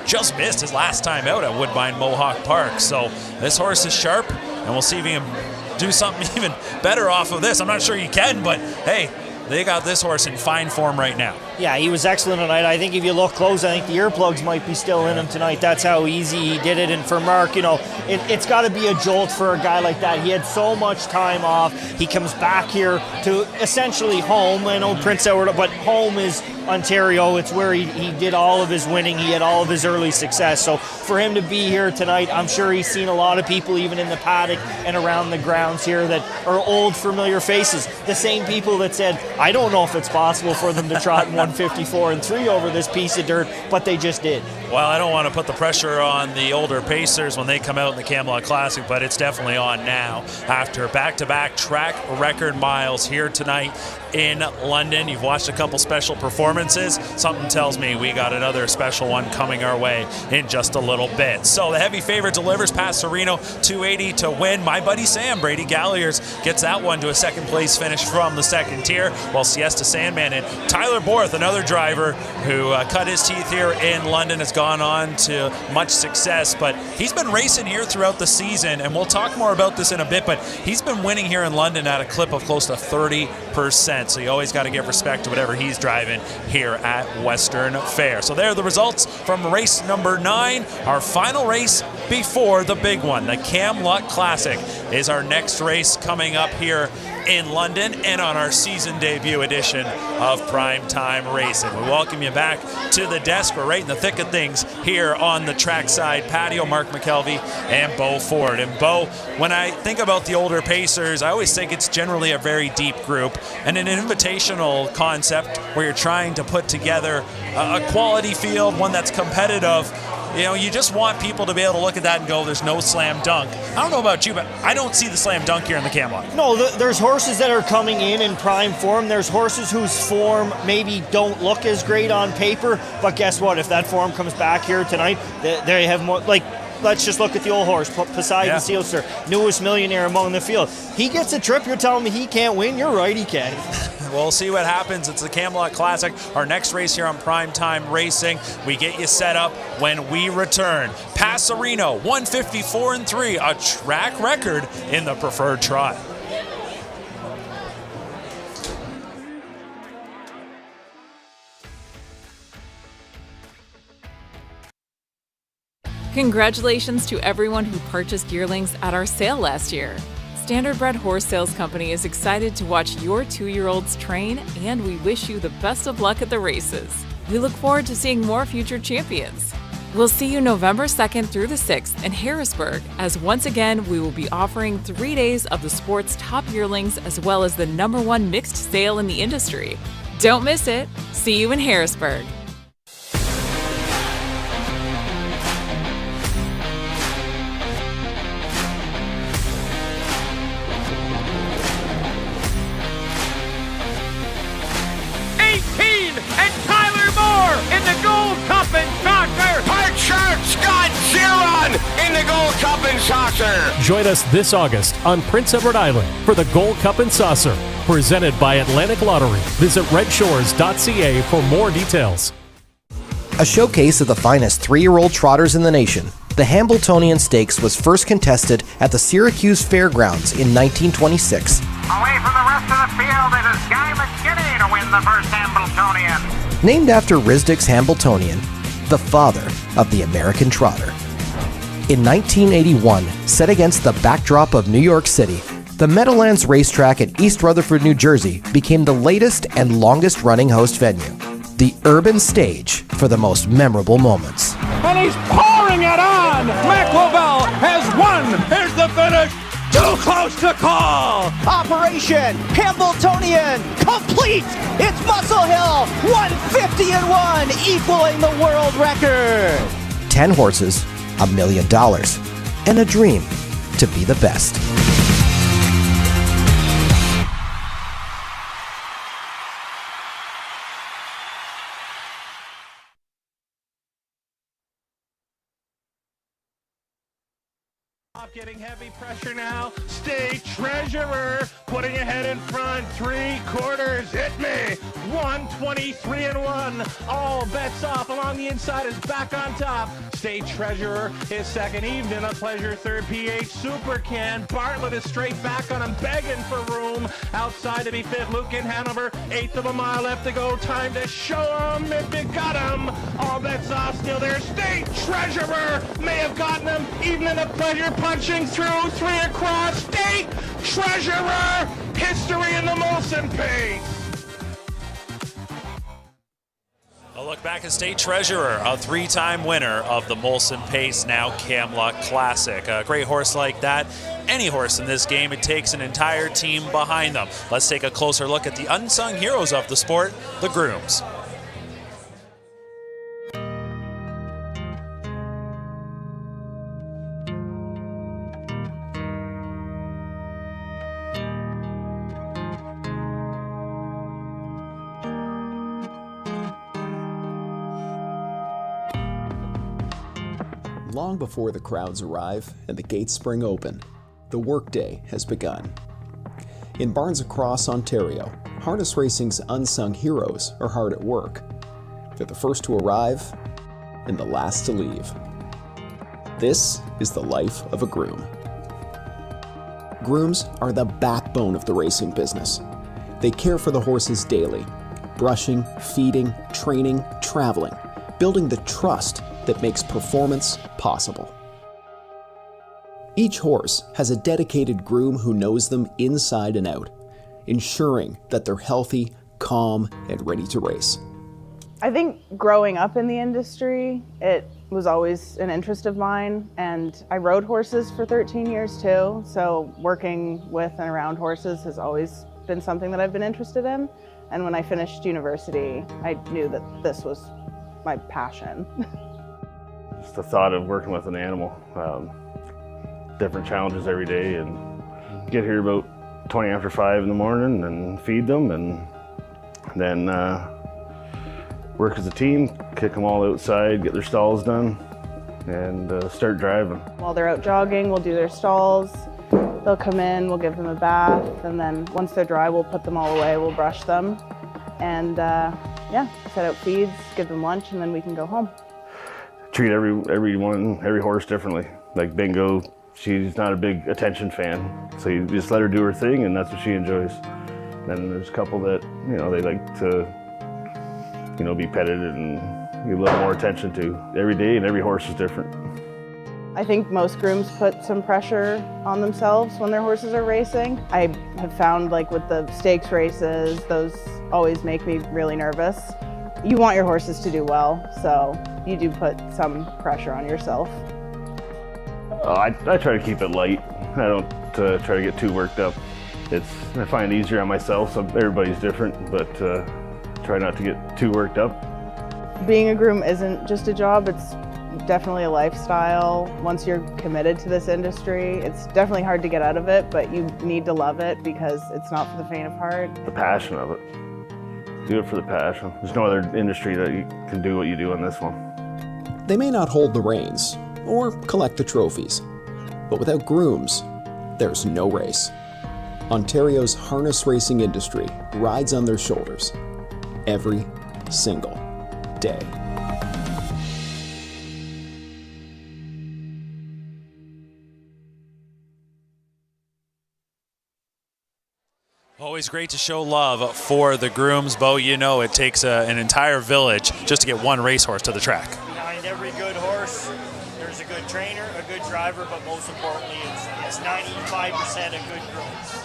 just missed his last time out at Woodbine Mohawk Park. So this horse is sharp, and we'll see if he can do something even better off of this. I'm not sure you can, but hey, they got this horse in fine form right now. Yeah, he was excellent tonight. I think if you look close, I think the earplugs might be still in him tonight. That's how easy he did it. And for Mark, it's got to be a jolt for a guy like that. He had so much time off. He comes back here to essentially home. I know Prince Edward, but home is Ontario. It's where he did all of his winning. He had all of his early success. So for him to be here tonight, I'm sure he's seen a lot of people even in the paddock and around the grounds here that are old familiar faces. The same people that said, I don't know if it's possible for them to trot in 154.3 over this piece of dirt, but they just did. Well, I don't want to put the pressure on the older pacers when they come out in the Camluck Classic, but it's definitely on now after back-to-back track record miles here tonight in London. You've watched a couple special performances. Something tells me we got another special one coming our way in just a little bit. So the heavy favorite delivers. Passarino 280 to win. My buddy Sam, Brady Galliers, gets that one to a second place finish from the second tier, while Siesta Sandman and Tyler Borth, another driver who cut his teeth here in London, has gone on to much success, but he's been racing here throughout the season, and we'll talk more about this in a bit, but he's been winning here in London at a clip of close to 30%, so you always got to give respect to whatever he's driving here at Western Fair. So there are the results from race number 9, our final race before the big one. The Camluck Classic is our next race coming up here in London and on our season debut edition of PrimeTime Racing. We welcome you back to the desk. We're right in the thick of things here on the trackside patio. Mark McKelvey and Bo Ford. And Bo, when I think about the older pacers, I always think it's generally a very deep group and an invitational concept where you're trying to put together a quality field, one that's competitive. You just want people to be able to look at that and go, there's no slam dunk. I don't know about you, but I don't see the slam dunk here in the Camluck. No, there's horses that are coming in prime form. There's horses whose form maybe don't look as great on paper, but guess what? If that form comes back here tonight, they have more, let's just look at the old horse, Poseidon Sealster, newest millionaire among the field. He gets a trip, you're telling me he can't win? You're right, he can. We'll see what happens. It's the Camluck Classic, our next race here on PrimeTime Racing. We get you set up when we return. Passarino, 154.3, a track record in the preferred trot. Congratulations to everyone who purchased yearlings at our sale last year. Standardbred Horse Sales Company is excited to watch your 2-year-olds train, and we wish you the best of luck at the races. We look forward to seeing more future champions. We'll see you November 2nd through the 6th in Harrisburg, as once again we will be offering 3 days of the sport's top yearlings as well as the #1 mixed sale in the industry. Don't miss it. See you in Harrisburg. And Tyler Moore in the Gold Cup and Saucer. Hartshire Scott Zeron in the Gold Cup and Saucer. Join us this August on Prince Edward Island for the Gold Cup and Saucer, presented by Atlantic Lottery. Visit redshores.ca for more details. A showcase of the finest 3-year-old trotters in the nation, the Hambletonian Stakes was first contested at the Syracuse Fairgrounds in 1926. Away from the rest of the field, it is Guy McKinney to win the first Hambletonian. Named after Risdick's Hambletonian, the father of the American trotter. In 1981, set against the backdrop of New York City, the Meadowlands Racetrack at East Rutherford, New Jersey became the latest and longest running host venue, the urban stage for the most memorable moments. And he's pouring it on. McLovell has won. Here's the finish. Too close to call. Operation Hambletonian complete. It's Muscle Hill 150-1, equaling the world record. 10 horses, $1 million, and a dream to be the best. Getting heavy pressure now. State Treasurer putting ahead in front. 3/4. Hit me. 123-1. All bets off. Along the inside is back on top. State Treasurer is second. Evening a pleasure third. PH Super Can. Bartlett is straight back on him, begging for room. Outside to be fifth. Luke in Hanover. 1/8 of a mile left to go. Time to show him if you got him. All bets off. Still there. State Treasurer may have gotten him. Evening a pleasure punching through 3 across. State Treasurer. History in the Molson Pace. A look back at State Treasurer, a 3-time winner of the Molson Pace, now Camluck Classic. A great horse like that, any horse in this game, it takes an entire team behind them. Let's take a closer look at the unsung heroes of the sport, the grooms. Long before the crowds arrive and the gates spring open, the workday has begun. In Barnes Across, Ontario, harness racing's unsung heroes are hard at work. They're the first to arrive and the last to leave. This is the life of a groom. Grooms are the backbone of the racing business. They care for the horses daily, brushing, feeding, training, traveling, building the trust that makes performance possible. Each horse has a dedicated groom who knows them inside and out, ensuring that they're healthy, calm, and ready to race. I think growing up in the industry, it was always an interest of mine, and I rode horses for 13 years too, so working with and around horses has always been something that I've been interested in. And when I finished university, I knew that this was my passion. Just the thought of working with an animal, different challenges every day, and get here about 20 after 5 in the morning and feed them, and then work as a team, kick them all outside, get their stalls done, and start driving. While they're out jogging, we'll do their stalls. They'll come in, we'll give them a bath, and then once they're dry, we'll put them all away, we'll brush them, and set out feeds, give them lunch, and then we can go home. Treat every horse differently. Like Bingo, she's not a big attention fan, so you just let her do her thing, and that's what she enjoys. Then there's a couple that, they like to, be petted and give a little more attention to every day, and every horse is different. I think most grooms put some pressure on themselves when their horses are racing. I have found, like with the stakes races, those always make me really nervous. You want your horses to do well, so you do put some pressure on yourself. I try to keep it light. I don't try to get too worked up. I find it easier on myself, so everybody's different, but try not to get too worked up. Being a groom isn't just a job, it's definitely a lifestyle. Once you're committed to this industry, it's definitely hard to get out of it, but you need to love it because it's not for the faint of heart. The passion of it. Do it for the passion. There's no other industry that you can do what you do in this one. They may not hold the reins or collect the trophies, but without grooms, there's no race. Ontario's harness racing industry rides on their shoulders every single day. Always great to show love for the grooms, Bo. You know it takes an entire village just to get one racehorse to the track. Behind every good horse, there's a good trainer, a good driver, but most importantly, it's 95% of good grooms.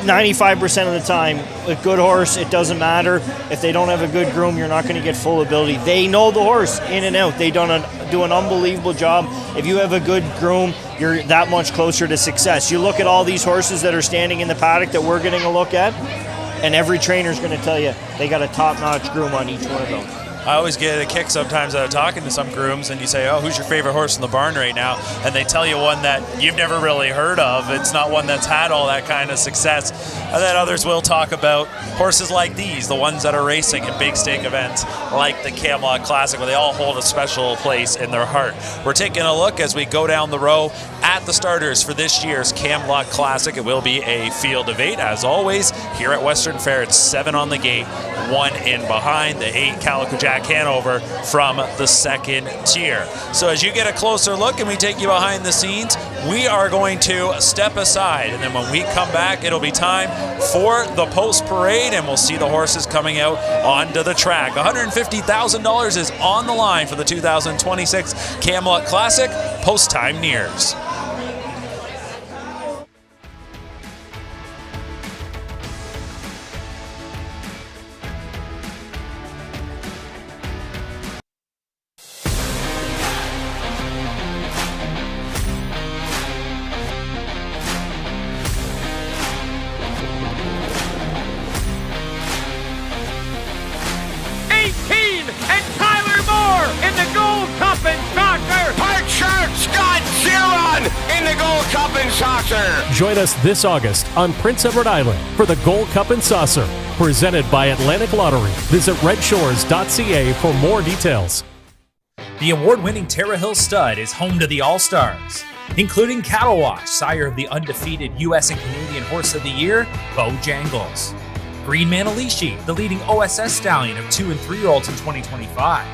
95% of the time, a good horse, it doesn't matter. If they don't have a good groom, you're not going to get full ability. They know the horse in and out. They do an unbelievable job. If you have a good groom, you're that much closer to success. You look at all these horses that are standing in the paddock that we're getting a look at, and every trainer's going to tell you they got a top-notch groom on each one of them. I always get a kick sometimes out of talking to some grooms, and you say, oh, who's your favorite horse in the barn right now? And they tell you one that you've never really heard of. It's not one that's had all that kind of success. And then others will talk about horses like these, the ones that are racing at big stake events like the Camluck Classic, where they all hold a special place in their heart. We're taking a look as we go down the row at the starters for this year's Camluck Classic. It will be a field of 8, as always. Here at Western Fair, it's 7 on the gate, 1 in behind, the 8 Calico Jack Hanover from the second tier. So as you get a closer look and we take you behind the scenes, we are going to step aside, and then when we come back, it'll be time for the post parade, and we'll see the horses coming out onto the track. $150,000 is on the line for the 2026 Camluck Classic. Post time nears. Join us this August on Prince Edward Island for the Gold Cup and Saucer, presented by Atlantic Lottery. Visit redshores.ca for more details. The award-winning Terra Hill Stud is home to the All-Stars, including Cattle Wash, sire of the undefeated U.S. and Canadian Horse of the Year, Bojangles. Green Manalishi, the leading OSS stallion of 2- and 3-year-olds in 2025.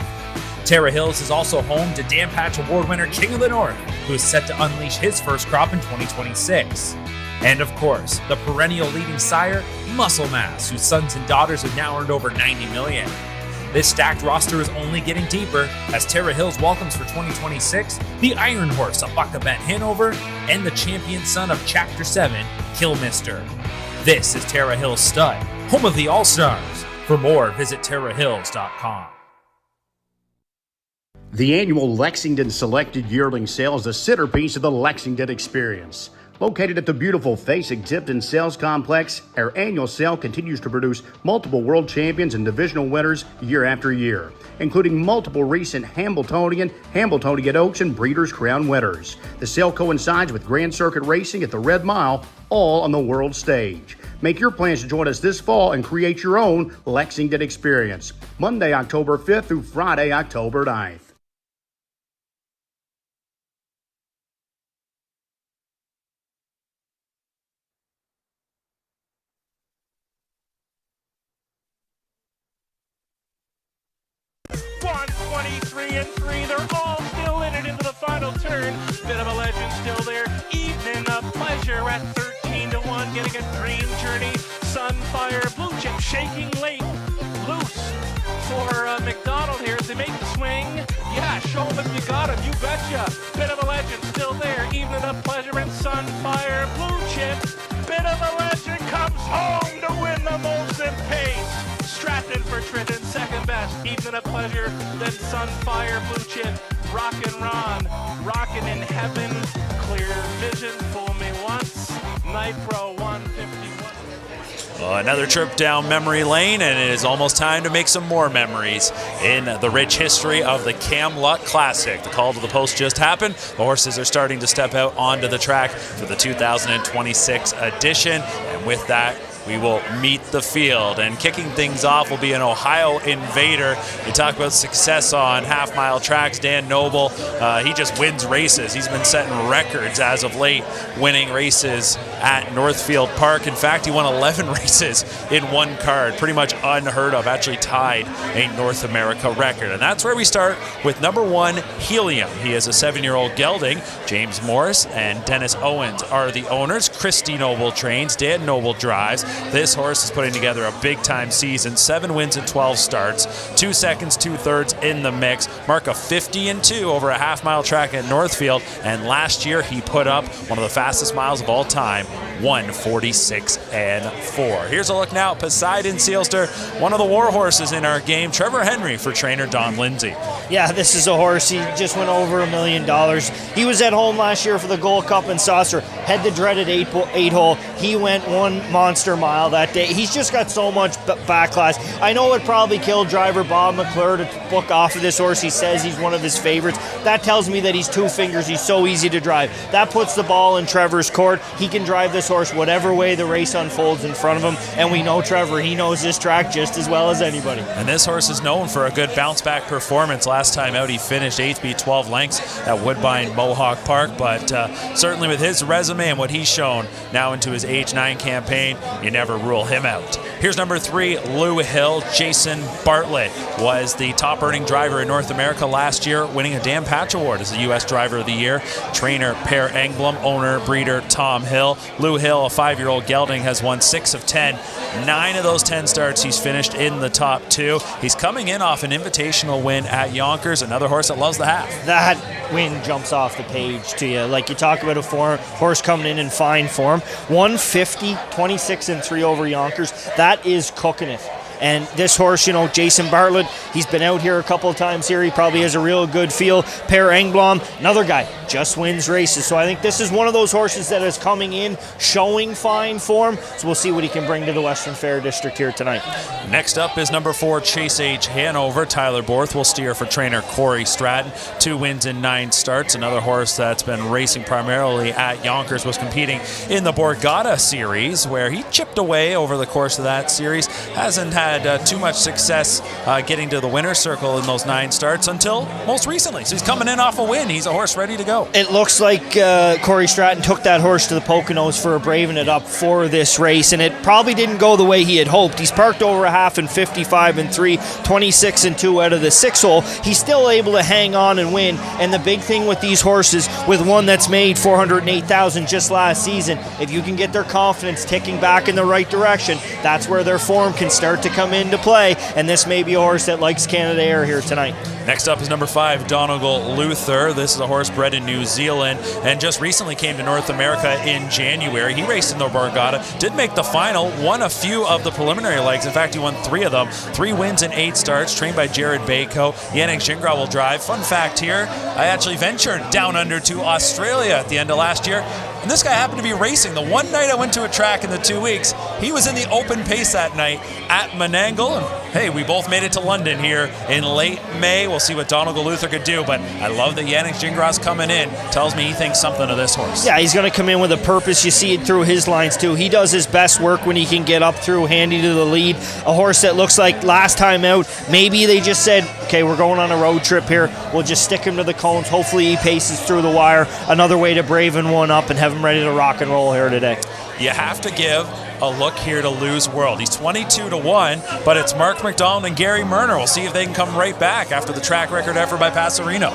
Terra Hills is also home to Dan Patch Award winner King of the North, who is set to unleash his first crop in 2026. And of course, the perennial leading sire, Muscle Mass, whose sons and daughters have now earned over $90 million. This stacked roster is only getting deeper as Terra Hills welcomes for 2026 the Iron Horse of Buckabent Hanover and the champion son of Chapter 7, Killmister. This is Terra Hills Stud, home of the All-Stars. For more, visit terrahills.com. The annual Lexington Selected Yearling Sale is the centerpiece of the Lexington experience. Located at the beautiful Face Exhibit Sales Complex, our annual sale continues to produce multiple world champions and divisional winners year after year, including multiple recent Hambletonian Oaks, and Breeders' Crown winners. The sale coincides with Grand Circuit Racing at the Red Mile, all on the world stage. Make your plans to join us this fall and create your own Lexington experience. Monday, October 5th through Friday, October 9th. They're all still in it into the final turn. Bit of a legend still there. Evening of Pleasure at 13-1, getting a dream journey. Sunfire, Blue Chip shaking late. Loose for McDonald here as they make the swing. Yeah, show them if you got him, you betcha. Bit of a legend still there. Evening of Pleasure and Sunfire, Blue Chip. Bit of a legend comes home to win the Molson Pace. Strapped in for Trenton, second best. Evening of Pleasure, then Sunfire, Blue Chip, Rockin' Ron, Rockin' in Heaven, Clear Vision, Fool Me Once, Night Pro 151. Well, another trip down memory lane, and it is almost time to make some more memories in the rich history of the Camluck Classic. The call to the post just happened. The horses are starting to step out onto the track for the 2026 edition, and with that, we will meet the field. And kicking things off will be an Ohio Invader. You talk about success on half-mile tracks. Dan Noble, he just wins races. He's been setting records as of late, winning races at Northfield Park. In fact, he won 11 races in one card, pretty much unheard of, actually tied a North America record. And that's where we start with number 1, Helium. He is a 7-year-old gelding. James Morris and Dennis Owens are the owners. Christy Noble trains, Dan Noble drives. This horse is putting together a big-time season. 7 wins and 12 starts. 2 seconds, 2 thirds in the mix. Mark of 50-2 over a half-mile track at Northfield. And last year, he put up one of the fastest miles of all time, 1:46.4. Here's a look now at Poseidon Sealster, one of the war horses in our game. Trevor Henry for trainer Don Lindsay. Yeah, this is a horse. He just went over $1 million. He was at home last year for the Gold Cup and Saucer. Had the dreaded 8-hole. He went one monster mile that day. He's just got so much backlash. I know it probably killed driver Bob McClure to book off of this horse. He says he's one of his favorites. That tells me that he's 2 fingers. He's so easy to drive. That puts the ball in Trevor's court. He can drive this horse whatever way the race unfolds in front of him. And we know Trevor, he knows this track just as well as anybody. And this horse is known for a good bounce-back performance. Last time out, he finished 8th, beat 12 lengths at Woodbine Mohawk Park. But certainly with his resume and what he's shown now into his age 9 campaign, you never rule him out. Here's number 3, Lou Hill. Jason Bartlett was the top earning driver in North America last year, winning a Dan Patch Award as the U.S. Driver of the Year. Trainer Per Engblom, owner breeder Tom Hill. Lou Hill, a 5-year-old gelding, has won 6 of 10. 9 of those 10 starts, he's finished in the top 2. He's coming in off an invitational win at Yonkers, another horse that loves the half. That win jumps off the page to you. Like you talk about a horse coming in fine form. 150, 26-3 over Yonkers. That is cooking it. And this horse, Jason Bartlett, he's been out here a couple of times here. He probably has a real good feel. Per Engblom, another guy, just wins races. So I think this is one of those horses that is coming in, showing fine form. So we'll see what he can bring to the Western Fair District here tonight. Next up is number 4, Chase H. Hanover. Tyler Borth will steer for trainer Corey Stratton. 2 wins in 9 starts. Another horse that's been racing primarily at Yonkers, was competing in the Borgata Series, where he chipped away over the course of that series. Hasn't had too much success getting to the winner's circle in those 9 starts until most recently. So he's coming in off a win. He's a horse ready to go. It looks like Corey Stratton took that horse to the Poconos for braving it up for this race, and it probably didn't go the way he had hoped. He's parked over a half in 55-3, 26-2 out of the 6-hole. He's still able to hang on and win, and the big thing with these horses, with one that's made $408,000 just last season, if you can get their confidence ticking back in the right direction, that's where their form can start to come into play, and this may be a horse that likes Canada Air here tonight. Next up is number 5, Donegal Luther. This is a horse bred in New Zealand and just recently came to North America in January. He raced in the Borgata, did make the final, won a few of the preliminary legs. In fact, he won 3 of them. 3 wins in 8 starts, trained by Jared Bayko. Yannick Gingras will drive. Fun fact here, I actually ventured down under to Australia at the end of last year, and this guy happened to be racing. The one night I went to a track in the 2 weeks, he was in the open pace that night at Menangle. And hey, we both made it to London here in late May. We'll see what Donegal Luther could do, but I love that Yannick Gingras coming in. Tells me he thinks something of this horse. Yeah, he's going to come in with a purpose. You see it through his lines too. He does his best work when he can get up through handy to the lead. A horse that looks like last time out, maybe they just said, okay, we're going on a road trip here. We'll just stick him to the cones. Hopefully he paces through the wire. Another way to braven one up and have him ready to rock and roll here today. You have to give a look here to Lou's World. He's 22-1, but it's Mark McDonald and Gary Murner. We'll see if they can come right back after the track record effort by Passerino.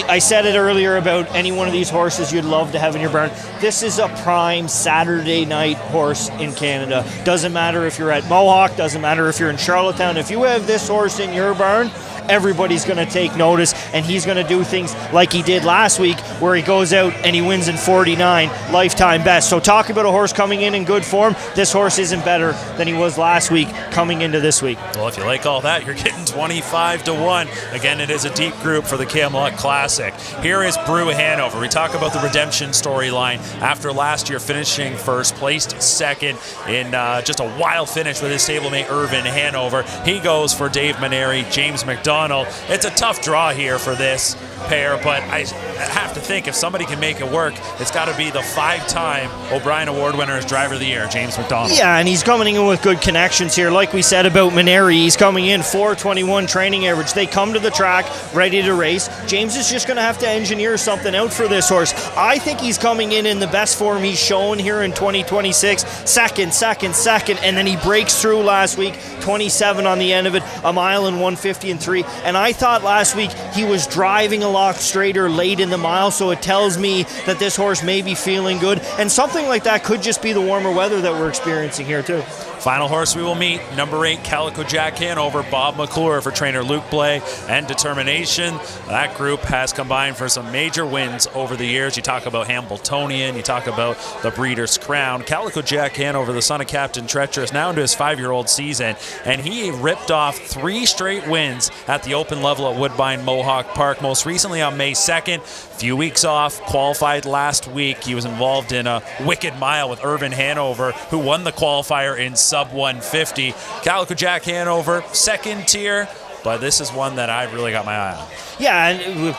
I said it earlier about any one of these horses you'd love to have in your barn. This is a prime Saturday night horse in Canada. Doesn't matter if you're at Mohawk, doesn't matter if you're in Charlottetown. If you have this horse in your barn, everybody's going to take notice, and he's going to do things like he did last week where he goes out and he wins in 49, lifetime best. So talk about a horse coming in good form. This horse isn't better than he was last week coming into this week. Well, if you like all that, you're getting 25-1. Again, it is a deep group for the Camluck Classic. Here is Brew Hanover. We talk about the redemption storyline after last year finishing first, placed second in just a wild finish with his stablemate Irvin Hanover. He goes for Dave Maneri, James McDonald. It's a tough draw here for this pair, but I have to think if somebody can make it work, it's got to be the 5-time O'Brien Award winner as Driver of the Year, James McDonald. Yeah, and he's coming in with good connections here. Like we said about Maneri, he's coming in 421 training average. They come to the track ready to race. James is just going to have to engineer something out for this horse. I think he's coming in the best form he's shown here in 2026. Second, and then he breaks through last week, 27 on the end of it, a mile in 150-3. And I thought last week he was driving a lot straighter late in the mile, so it tells me that this horse may be feeling good. And something like that could just be the warmer weather that we're experiencing here too. Final horse we will meet, number 8, Calico Jack Hanover, Bob McClure for trainer Luke Blay, and Determination. That group has combined for some major wins over the years. You talk about Hambletonian, you talk about the Breeders' Crown. Calico Jack Hanover, the son of Captain Treacherous, now into his 5-year-old season, and he ripped off 3 straight wins at the open level at Woodbine Mohawk Park, most recently on May 2nd. Few weeks off, qualified last week. He was involved in a wicked mile with Irvin Hanover, who won the qualifier in sub 150. Calico Jack Hanover, second tier, but this is one that I've really got my eye on. Yeah, and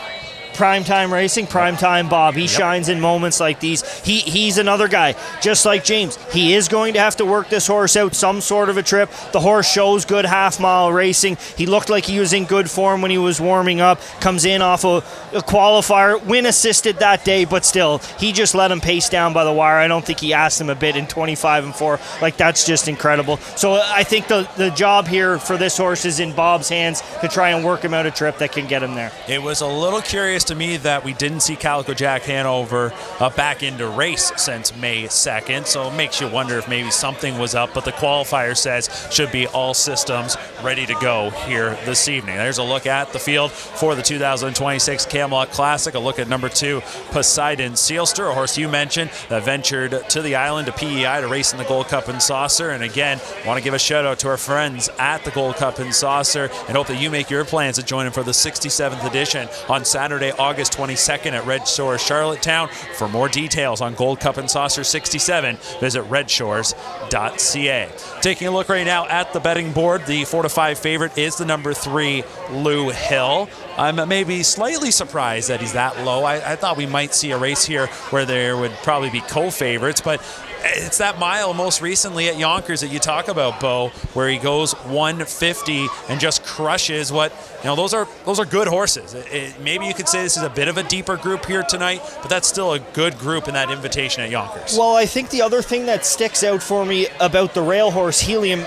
PrimeTime racing, PrimeTime Bob. He shines in moments like these. He's another guy, just like James. He is going to have to work this horse out some sort of a trip. The horse shows good half-mile racing. He looked like he was in good form when he was warming up. Comes in off a qualifier, win assisted that day, but still, he just let him pace down by the wire. I don't think he asked him a bit in 25-4. Like, that's just incredible. So I think the job here for this horse is in Bob's hands to try and work him out a trip that can get him there. It was a little curious to me that we didn't see Calico Jack Hanover back into race since May 2nd, so it makes you wonder if maybe something was up, but the qualifier says should be all systems ready to go here this evening. There's a look at the field for the 2026 Camluck Classic, a look at number 2, Poseidon Sealster, a horse you mentioned that ventured to the island to PEI to race in the Gold Cup and Saucer, and again, want to give a shout out to our friends at the Gold Cup and Saucer and hope that you make your plans to join them for the 67th edition on Saturday, August 22nd at Red Shores, Charlottetown. For more details on Gold Cup and Saucer 67, visit redshores.ca. Taking a look right now at the betting board, the 4-5 favorite is the number 3, Lou Hill. I'm maybe slightly surprised that he's that low. I thought we might see a race here where there would probably be co-favorites, but it's that mile most recently at Yonkers that you talk about, Bo, where he goes 150 and just crushes what, those are good horses. Maybe you could say this is a bit of a deeper group here tonight, but that's still a good group in that invitation at Yonkers. Well, I think the other thing that sticks out for me about the rail horse Helium,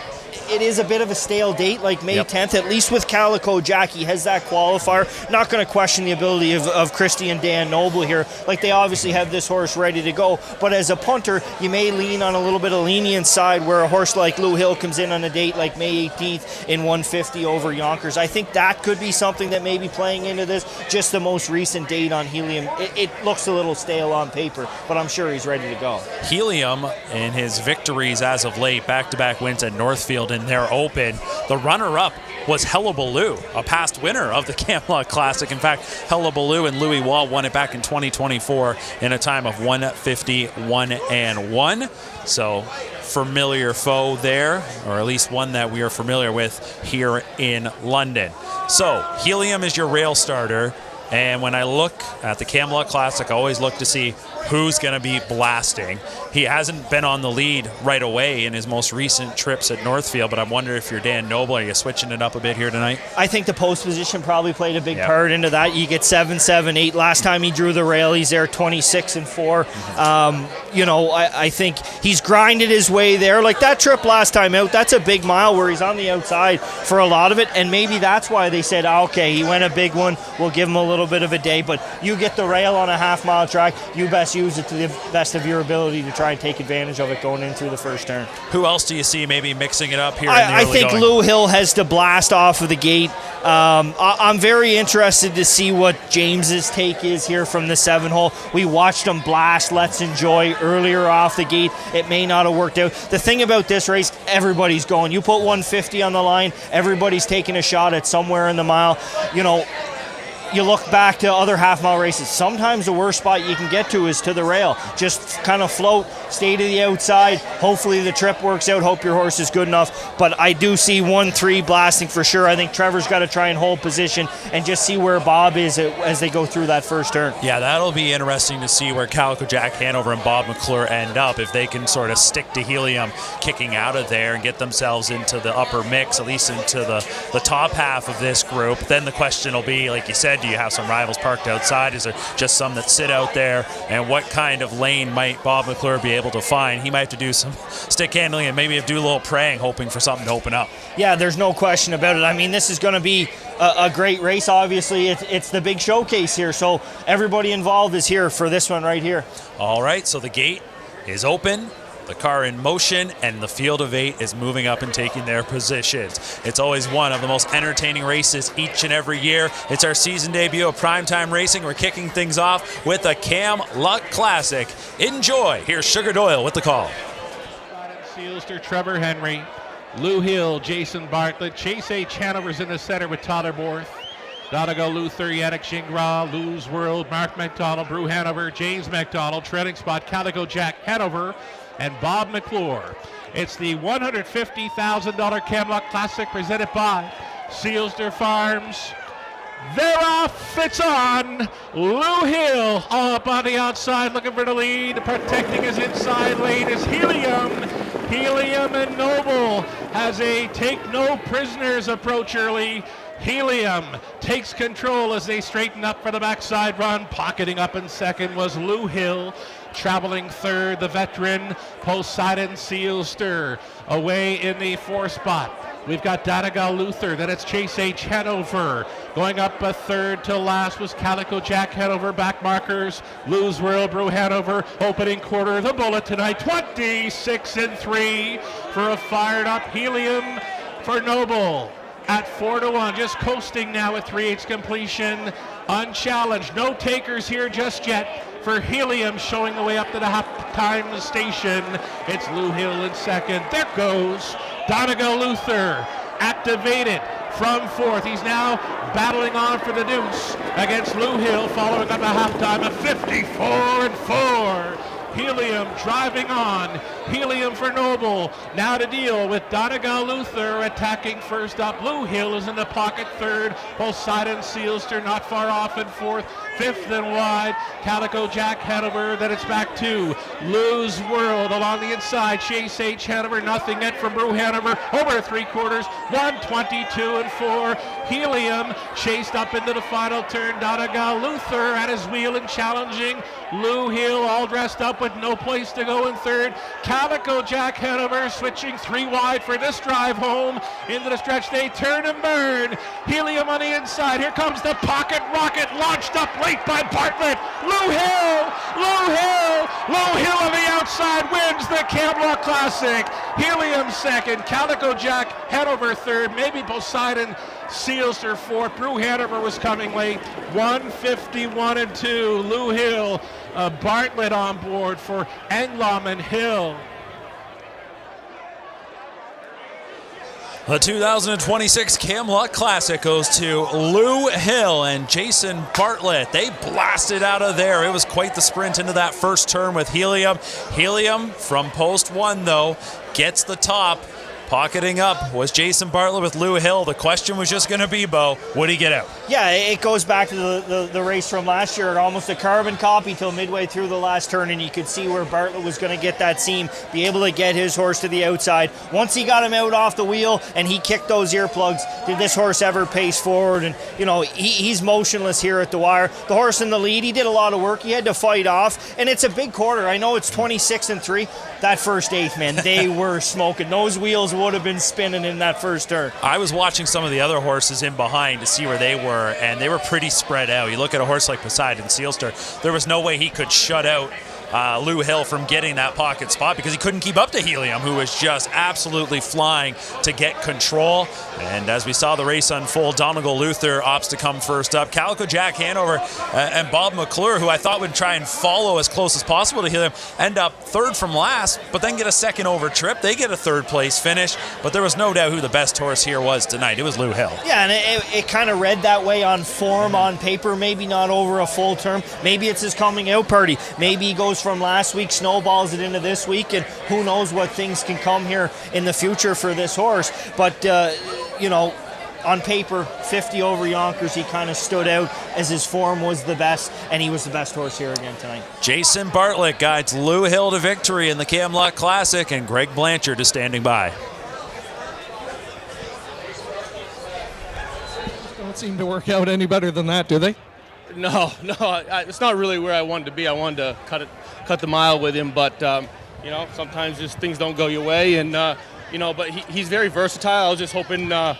it is a bit of a stale date, like May 10th, at least with Calico Jack. He has that qualifier. Not going to question the ability of Christy and Dan Noble here. Like, they obviously have this horse ready to go. But as a punter, you may lean on a little bit of lenient side where a horse like Lou Hill comes in on a date like May 18th in 150 over Yonkers. I think that could be something that may be playing into this. Just the most recent date on Helium. It looks a little stale on paper, but I'm sure he's ready to go. Helium, in his victories as of late, back-to-back wins at Northfield in their open. The runner-up was Hullabaloo, a past winner of the Camluck Classic. In fact, Hullabaloo and Louis Wall won it back in 2024 in a time of 151-1. So, familiar foe there, or at least one that we are familiar with here in London. So, Helium is your rail starter. And when I look at the Camluck Classic, I always look to see who's going to be blasting. He hasn't been on the lead right away in his most recent trips at Northfield, but I wonder if you're Dan Noble, are you switching it up a bit here tonight? I think the post position probably played a big part into that. You get 7, 7, 8. Last time he drew the rail, he's there 26-4. I think he's grinded his way there. Like that trip last time out, that's a big mile where he's on the outside for a lot of it, and maybe that's why they said, okay, he went a big one, we'll give him a little bit of a day, but you get the rail on a half-mile track, you best use it to the best of your ability to try try and take advantage of it going in through the first turn. Who else do you see maybe mixing it up here? I think Lou Hill has to blast off of the gate. I'm very interested to see what James's take is here from the 7-hole. We watched him blast Let's Enjoy earlier off the gate. It may not have worked out. The thing about this race, everybody's going. You put 150 on the line, everybody's taking a shot at somewhere in the mile. You know, you look back to other half-mile races. Sometimes the worst spot you can get to is to the rail. Just kind of float, stay to the outside. Hopefully the trip works out. Hope your horse is good enough. But I do see 1-3 blasting for sure. I think Trevor's got to try and hold position and just see where Bob is as they go through that first turn. Yeah, that'll be interesting to see where Calico Jack Hanover and Bob McClure end up, if they can sort of stick to Helium kicking out of there and get themselves into the upper mix, at least into the top half of this group. Then the question will be, like you said, do you have some rivals parked outside? Is there just some that sit out there? And what kind of lane might Bob McClure be able to find? He might have to do some stick handling and maybe do a little praying, hoping for something to open up. Yeah, there's no question about it. I mean, this is going to be a great race. Obviously, it's the big showcase here, so everybody involved is here for this one right here. All right, so the gate is open. The car in motion, and the field of 8 is moving up and taking their positions. It's always one of the most entertaining races each and every year. It's our season debut of Primetime Racing. We're kicking things off with a Camluck Classic. Enjoy. Here's Sugar Doyle with the call. Sealster, Trevor Henry, Lou Hill, Jason Bartlett, Chase H. Hanover's in the center with Tyler Borth, Donegal Luther, Yannick Gingras, Lou's World, Mark McDonald, Brew Hanover, James McDonald, trailing spot Calico Jack Hanover, and Bob McClure. It's the $150,000 Camluck Classic presented by Sealster Farms. They're off, it's on. Lou Hill all up on the outside looking for the lead. Protecting his inside lane is Helium. Helium and Noble has a take no prisoners approach early. Helium takes control as they straighten up for the backside run. Pocketing up in second was Lou Hill. Traveling third, the veteran Poseidon Sealster. Away in the 4th spot, we've got Donegal Luther. Then it's Chase H. Hanover. Going up a third to last was Calico Jack Hanover. Back markers, Lou's World, Brew Hanover. Opening quarter, the bullet tonight, 26-3 for a fired up Helium for Noble. At 4-1, just coasting now at 3/8 completion, unchallenged. No takers here just yet for Helium, showing the way up to the halftime station. It's Lou Hill in second. There goes Donegal Luther, activated from 4th. He's now battling on for the deuce against Lou Hill, following up a halftime of 54-4. Helium driving on. Helium for Noble. Now to deal with Donegal Luther attacking first up. Lou Hill is in the pocket third. Poseidon Sealster not far off in 4th. 5th and wide, Calico Jack Hanover. Then it's back to Lou's World along the inside. Chase H. Hanover, nothing yet from Brew Hanover. Over 3/4, 122-4. Helium chased up into the final turn. Donegal Luther at his wheel and challenging. Lou Hill all dressed up with no place to go in third. Calico Jack Hanover switching 3 wide for this drive home. Into the stretch, they turn and burn. Helium on the inside. Here comes the pocket rocket, launched up late by Bartlett. Lou Hill on the outside wins the Camluck Classic. Helium second, Calico Jack Hanover third, maybe Poseidon Sealster fourth. Brew Hanover was coming late. 151-2. Lou Hill, Bartlett on board for Englom and Hill. The 2026 Camluck Classic goes to Lou Hill and Jason Bartlett. They blasted out of there. It was quite the sprint into that first turn with Helium. Helium from post 1, though, gets the top. Pocketing up was Jason Bartlett with Lou Hill. The question was just going to be, Bo, would he get out? Yeah, it goes back to the race from last year. Almost a carbon copy till midway through the last turn, and you could see where Bartlett was going to get that seam, be able to get his horse to the outside. Once he got him out off the wheel and he kicked those earplugs, did this horse ever pace forward? And, you know, he's motionless here at the wire. The horse in the lead, he did a lot of work. He had to fight off, and it's a big quarter. I know it's 26-3. That first 8th, man, they were smoking. Those wheels would have been spinning in that first turn. I was watching some of the other horses in behind to see where they were, and they were pretty spread out. You look at a horse like Poseidon Sealster, there was no way he could shut out Lou Hill from getting that pocket spot because he couldn't keep up to Helium, who was just absolutely flying to get control. And as we saw the race unfold, Donegal Luther opts to come first up. Calico Jack Hanover and Bob McClure, who I thought would try and follow as close as possible to Helium, end up third from last, but then get a second over trip. They get a third place finish, but there was no doubt who the best horse here was tonight. It was Lou Hill. Yeah, and it kind of read that way on form, on paper, maybe not over a full term. Maybe it's his coming out party. Maybe he goes from last week, snowballs it into this week, and who knows what things can come here in the future for this horse. But, on paper, 50 over Yonkers, he kind of stood out as his form was the best, and he was the best horse here again tonight. Jason Bartlett guides Lou Hill to victory in the Camluck Classic, and Greg Blanchard is standing by. Don't seem to work out any better than that, do they? No, it's not really where I wanted to be. I wanted to cut the mile with him, but sometimes just things don't go your way, and but he's very versatile. I was just hoping, to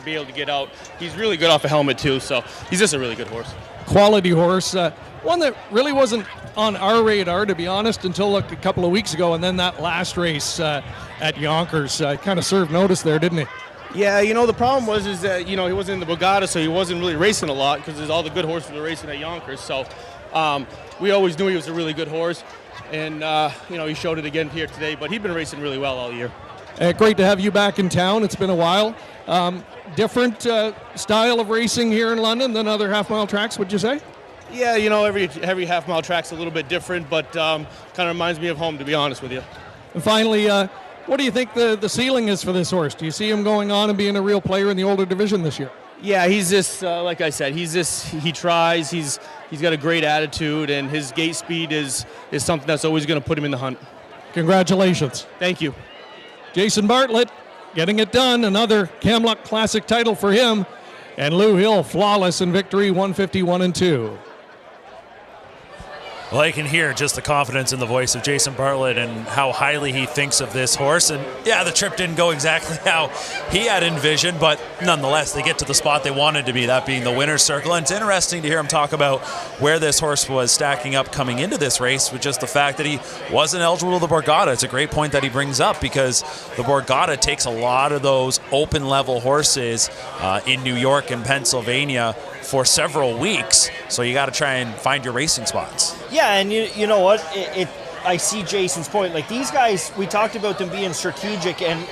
be able to get out. He's really good off a helmet too, so he's just a really good horse. Quality horse, one that really wasn't on our radar, to be honest, until a couple of weeks ago, and then that last race at Yonkers kind of served notice there, didn't he? Yeah, the problem was that he wasn't in the Borgata, so he wasn't really racing a lot because all the good horses were racing at Yonkers. So we always knew he was a really good horse, and he showed it again here today. But he'd been racing really well all year. Great to have you back in town. It's been a while. Different style of racing here in London than other half-mile tracks, would you say? Yeah, every half-mile track's a little bit different, but kind of reminds me of home, to be honest with you. And finally, what do you think the ceiling is for this horse? Do you see him going on and being a real player in the older division this year? Yeah, he's just like I said. He tries. He's got a great attitude, and his gate speed is something that's always going to put him in the hunt. Congratulations. Thank you. Jason Bartlett getting it done. Another Camluck Classic title for him. And Lou Hill flawless in victory, 151-2. Well, I can hear just the confidence in the voice of Jason Bartlett and how highly he thinks of this horse. And yeah, the trip didn't go exactly how he had envisioned, but nonetheless, they get to the spot they wanted to be, that being the winner's circle. And it's interesting to hear him talk about where this horse was stacking up coming into this race with just the fact that he wasn't eligible to the Borgata. It's a great point that he brings up because the Borgata takes a lot of those open level horses in New York and Pennsylvania for several weeks, so you got to try and find your racing spots. Yeah, and you know what? I see Jason's point. Like, these guys, we talked about them being strategic, and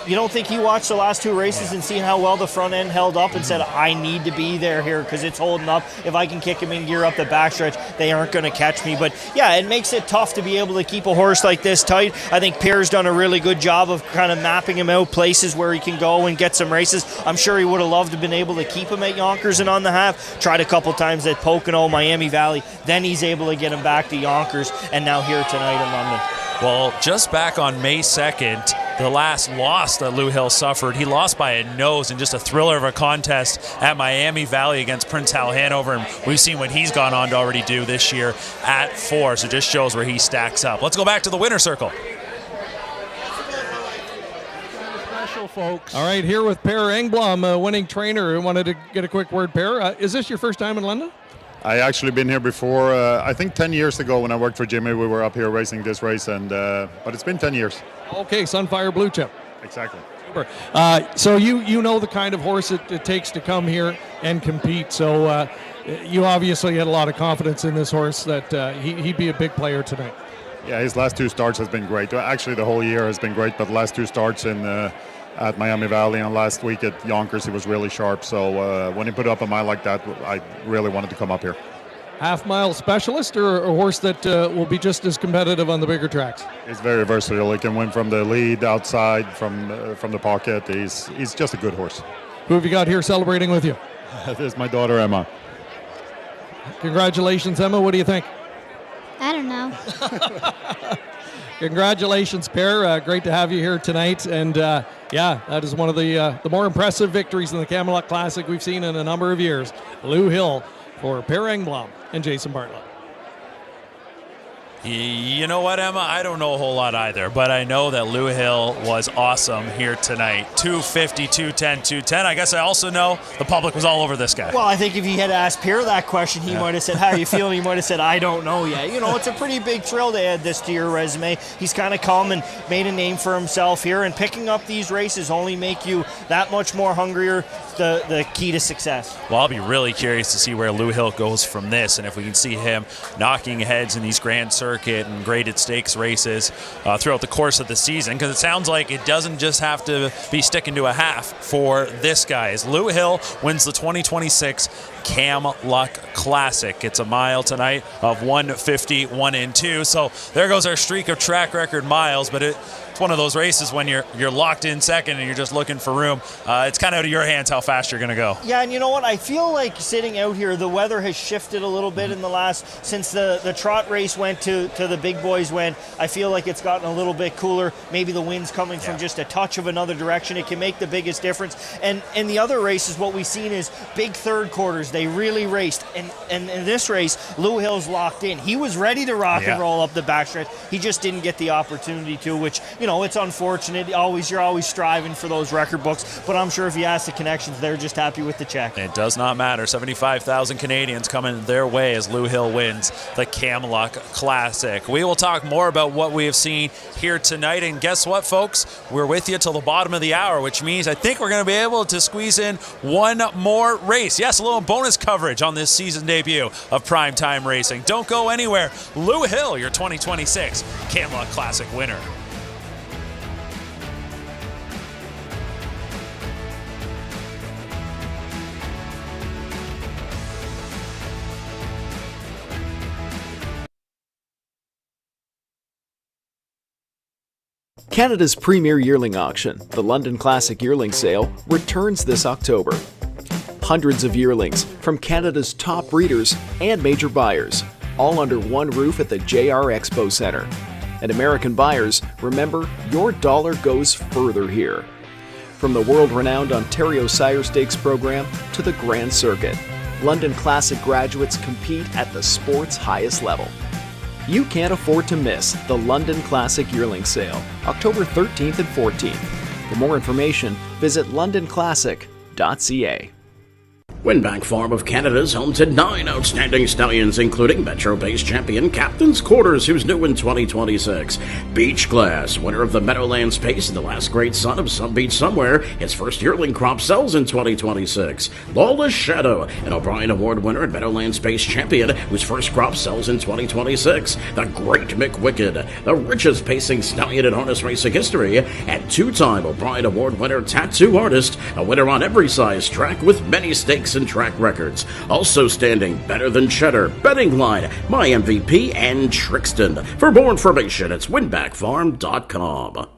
you don't think he watched the last two races and seen how well the front end held up and said, I need to be there here because it's holding up. If I can kick him in gear up the backstretch, they aren't going to catch me. But yeah, it makes it tough to be able to keep a horse like this tight. I think Pierre's done a really good job of kind of mapping him out, places where he can go and get some races. I'm sure he would have loved to have been able to keep him at Yonkers and on the half. Tried a couple times at Pocono, Miami Valley. Then he's able to get him back to Yonkers, and now here tonight in London. Well, just back on May 2nd, the last loss that Lou Hill suffered, he lost by a nose in just a thriller of a contest at Miami Valley against Prince Hal Hanover, and we've seen what he's gone on to already do this year at 4, so it just shows where he stacks up. Let's go back to the winner's circle. Special, folks. All right, here with Per Engblom, winning trainer. I wanted to get a quick word, Per. Is this your first time in London? I actually been here before. I think 10 years ago when I worked for Jimmy, we were up here racing this race, and but it's been 10 years. Okay, Sunfire Blue Chip. Exactly. Super. So you know the kind of horse it takes to come here and compete. So you obviously had a lot of confidence in this horse that he'd be a big player tonight. Yeah, his last two starts has been great. Actually, the whole year has been great, but the last two starts at Miami Valley and last week at Yonkers, he was really sharp. So when he put up a mile like that, I really wanted to come up here. Half-mile specialist or a horse that will be just as competitive on the bigger tracks? He's very versatile. He can win from the lead, outside, from the pocket. He's just a good horse. Who have you got here celebrating with you? This is my daughter, Emma. Congratulations, Emma. What do you think? I don't know. Congratulations, Per. Great to have you here tonight. And yeah, that is one of the more impressive victories in the Camluck Classic we've seen in a number of years. Lou Hill for Per Engblom and Jason Bartlett. You know what, Emma? I don't know a whole lot either, but I know that Lou Hill was awesome here tonight. 250, 210, 210. I guess I also know the public was all over this guy. Well, I think if he had asked Pierre that question, he might have said, how are you feeling? He might have said, I don't know yet. You know, it's a pretty big thrill to add this to your resume. He's kind of come and made a name for himself here, and picking up these races only make you that much more hungrier, the key to success. Well, I'll be really curious to see where Lou Hill goes from this, and if we can see him knocking heads in these Grand Circuit and graded stakes races throughout the course of the season, because it sounds like it doesn't just have to be sticking to a half for this guy. As Lou Hill wins the 2026 Camluck Classic. It's a mile tonight of 1:50, 1 and 2. So there goes our streak of track record miles, but it's one of those races when you're locked in second and you're just looking for room. It's kind of out of your hands how fast you're going to go. Yeah, and you know what? I feel like sitting out here, the weather has shifted a little bit in the last, since the trot race went to the big boys went. I feel like it's gotten a little bit cooler. Maybe the wind's coming from just a touch of another direction. It can make the biggest difference. And in the other races, what we've seen is big third quarters. They really raced. And in this race, Lou Hill's locked in. He was ready to rock and roll up the backstretch. He just didn't get the opportunity to, which, you know, it's unfortunate. You're always striving for those record books, but I'm sure if you ask the connections, they're just happy with the check. It does not matter. 75,000 Canadians coming their way as Lou Hill wins the Camluck Classic. We will talk more about what we have seen here tonight, and guess what, folks? We're with you till the bottom of the hour, which means I think we're going to be able to squeeze in one more race. Yes, a little bonus coverage on this season debut of Primetime Racing. Don't go anywhere. Lou Hill, your 2026 Camluck Classic winner. Canada's premier yearling auction, the London Classic Yearling Sale, returns this October. Hundreds of yearlings from Canada's top breeders and major buyers, all under one roof at the JR Expo Centre. And American buyers, remember, your dollar goes further here. From the world-renowned Ontario Sire Stakes program to the Grand Circuit, London Classic graduates compete at the sport's highest level. You can't afford to miss the London Classic Yearling Sale, October 13th and 14th. For more information, visit londonclassic.ca. Winback Farm of Canada is home to 9 outstanding stallions, including Metro-based champion Captain's Quarters, who's new in 2026. Beach Class, winner of the Meadowlands Pace and the last great son of Some Beach Somewhere, his first yearling crop sells in 2026. Lawless Shadow, an O'Brien Award winner and Meadowlands Pace champion, whose first crop sells in 2026. The Great McWicked, the richest pacing stallion in harness racing history, and two-time O'Brien Award winner Tattoo Artist, a winner on every size track with many stakes and track records. Also standing Better Than Cheddar, Betting Line, My MVP, and Trixton. For more information, it's winbackfarm.com.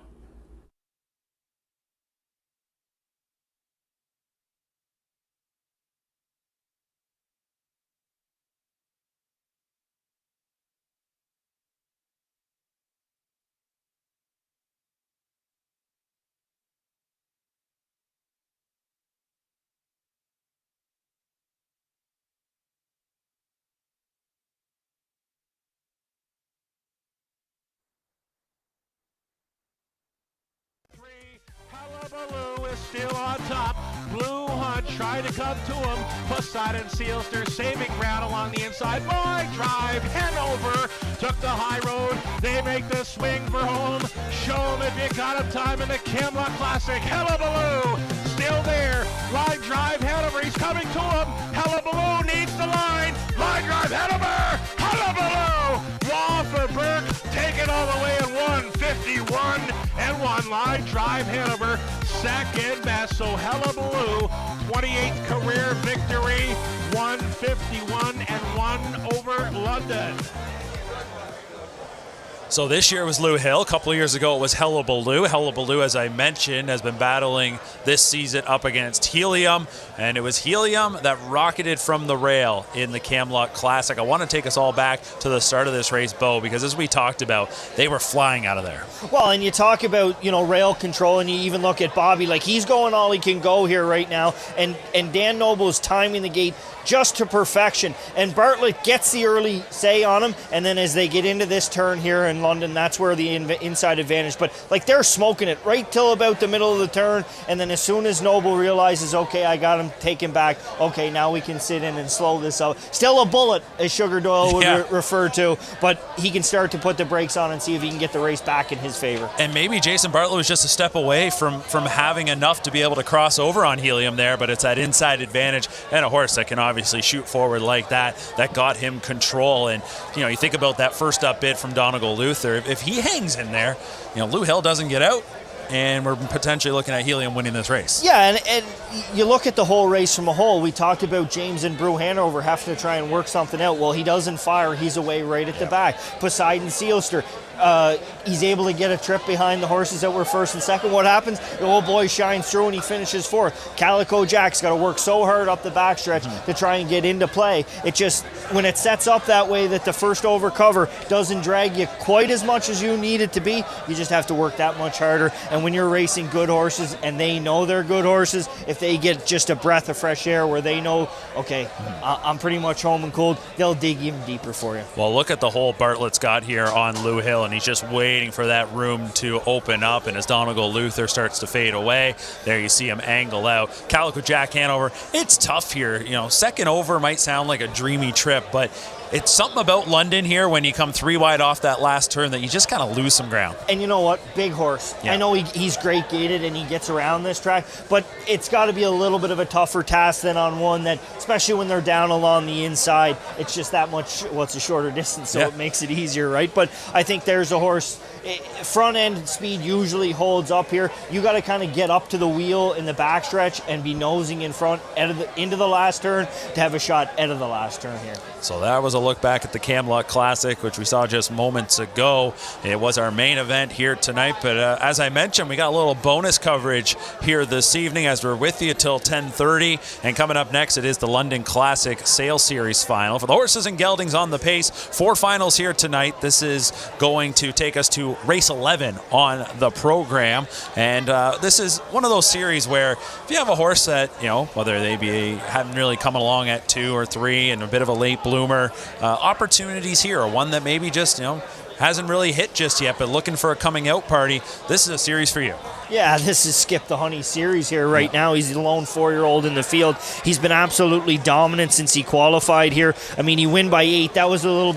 Hullabaloo is still on top. Blue Hunt tried to come to him. Poseidon Sealster saving ground along the inside. Boy Drive, Hanover took the high road. They make the swing for home. Show him if you got him time in the Camluck Classic. Hullabaloo still there. Line Drive, Hanover, he's coming to him. Hullabaloo needs the line. Line Drive, Hanover, Hullabaloo. Wall for Burke, take it all the way in 151 and 1. Line Drive, Hanover, second best. So Hullabaloo, 28th career victory, 151 and 1 over London. So this year was Lou Hill. A couple of years ago it was Hullabaloo. Hullabaloo, as I mentioned, has been battling this season up against Helium, and it was Helium that rocketed from the rail in the Camluck Classic. I want to take us all back to the start of this race, Bo, because as we talked about, they were flying out of there. Well, and you talk about, rail control, and you even look at Bobby, like he's going all he can go here right now, and Dan Noble is timing the gate just to perfection, and Bartlett gets the early say on him, and then as they get into this turn here in London, that's where the inside advantage, but like they're smoking it right till about the middle of the turn, and then as soon as Noble realizes, okay, I got him, take him back, okay, now we can sit in and slow this out. Still a bullet, as Sugar Doyle would refer to, but he can start to put the brakes on and see if he can get the race back in his favor. And maybe Jason Bartlett was just a step away from having enough to be able to cross over on Helium there, but it's that inside advantage, and a horse that can obviously shoot forward like that got him control. And you think about that first up bid from Donegal Luther, if he hangs in there, Lou Hill doesn't get out, and we're potentially looking at Helium winning this race. Yeah, and you look at the whole race from a whole. We talked about James and Brew Hanover having to try and work something out. Well, he doesn't fire. He's away right at the back. Poseidon Sealster, he's able to get a trip behind the horses that were first and second. What happens? The old boy shines through and he finishes fourth. Calico Jack's got to work so hard up the backstretch to try and get into play. It just, when it sets up that way that the first over cover doesn't drag you quite as much as you need it to be, you just have to work that much harder. And when you're racing good horses and they know they're good horses, if they get just a breath of fresh air where they know, okay, I'm pretty much home and cold, they'll dig even deeper for you. Well, look at the hole Bartlett's got here on Lou Hill, and he's just waiting for that room to open up, and as Donegal Luther starts to fade away, there you see him angle out. Calico Jack Hanover, it's tough here. Second over might sound like a dreamy trip, but it's something about London here when you come 3 wide off that last turn that you just kind of lose some ground. And you know what? Big horse. Yeah. I know he's great gated and he gets around this track, but it's got to be a little bit of a tougher task than on one that, especially when they're down along the inside, it's just that much, it's a shorter distance, so it makes it easier, right? But I think there's a horse, front end speed usually holds up here. You got to kind of get up to the wheel in the backstretch and be nosing in front into the last turn to have a shot out of the last turn here. So that was a look back at the Camluck Classic, which we saw just moments ago. It was our main event here tonight, but as I mentioned, we got a little bonus coverage here this evening as we're with you till 10:30. And coming up next, it is the London Classic Sale Series final. For the horses and geldings on the pace, 4 finals here tonight. This is going to take us to race 11 on the program. And this is one of those series where if you have a horse that, whether they haven't really come along at 2 or 3 and a bit of a late bloomer, opportunities here, one that maybe just, hasn't really hit just yet, but looking for a coming out party, this is a series for you. Yeah, this is Skip the Honey series here right now. He's the lone 4-year-old in the field. He's been absolutely dominant since he qualified here. I mean, he win by 8. There was a little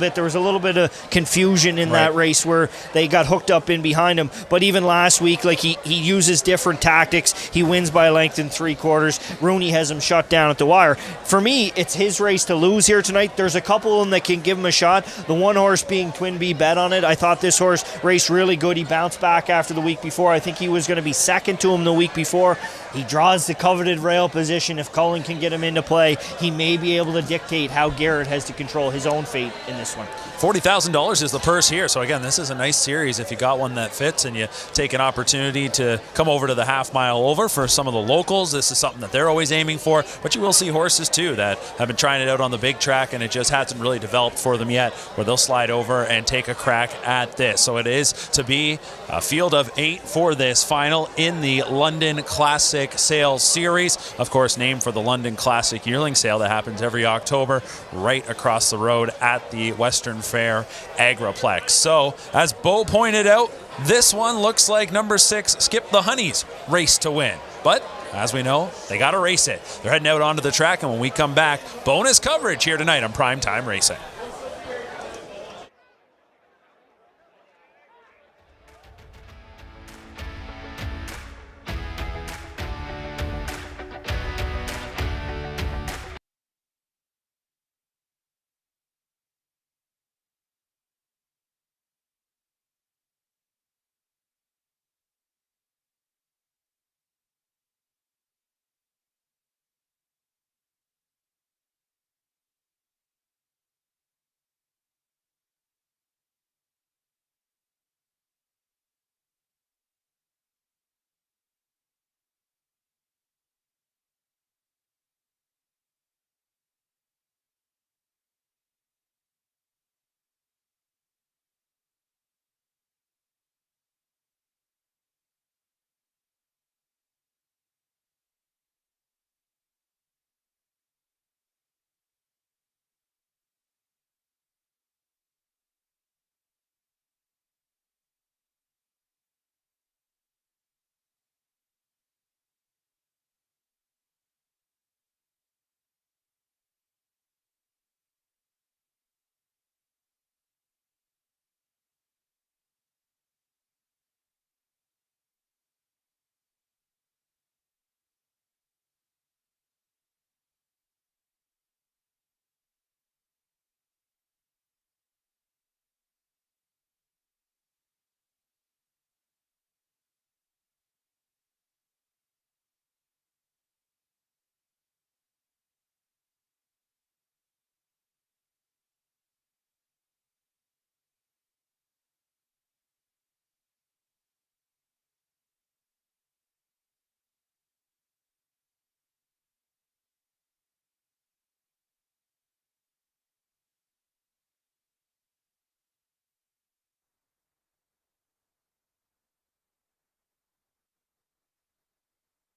bit of confusion in that race where they got hooked up in behind him. But even last week, like he uses different tactics. He wins by a length and 3/4. Rooney has him shut down at the wire. For me, it's his race to lose here tonight. There's a couple of them that can give him a shot. The one horse being Twin B Bet on it. I thought this horse raced really good. He bounced back after the week before. I think he was going to be second to him the week before. He draws the coveted rail position. If Cullen can get him into play, he may be able to dictate how Garrett has to control his own fate in this one. $40,000 is the purse here. So again, this is a nice series if you got one that fits and you take an opportunity to come over to the half mile over for some of the locals. This is something that they're always aiming for, but you will see horses too that have been trying it out on the big track and it just hasn't really developed for them yet, where they'll slide over and take a crack at this. So it is to be a field of 8 for this final in the London Classic Sale Series. Of course, named for the London Classic Yearling Sale that happens every October right across the road at the Western Fair Agriplex. So, as Bo pointed out, this one looks like number 6, Skip the Honey's race to win. But, as we know, they got to race it. They're heading out onto the track, and when we come back, bonus coverage here tonight on Primetime Racing.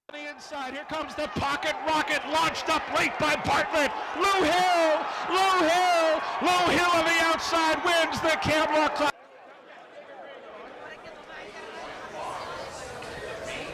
On the inside, here comes the pocket rocket, launched up late by Bartlett. Lou Hill on the outside wins the Camluck Classic.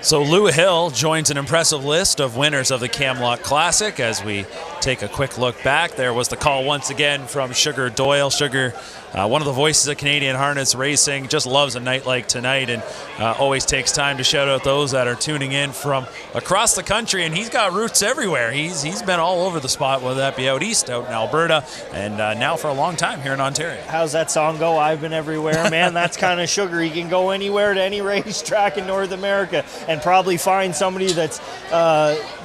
So Lou Hill joins an impressive list of winners of the Camluck Classic. As we take a quick look back, there was the call once again from Sugar Doyle. Sugar, one of the voices of Canadian harness racing, just loves a night like tonight and always takes time to shout out those that are tuning in from across the country. And he's got roots everywhere. He's been all over the spot, whether that be out east, out in Alberta, and now for a long time here in Ontario. How's that song go? I've been everywhere, man. That's kind of Sugar. He can go anywhere to any racetrack in North America and probably find somebody that's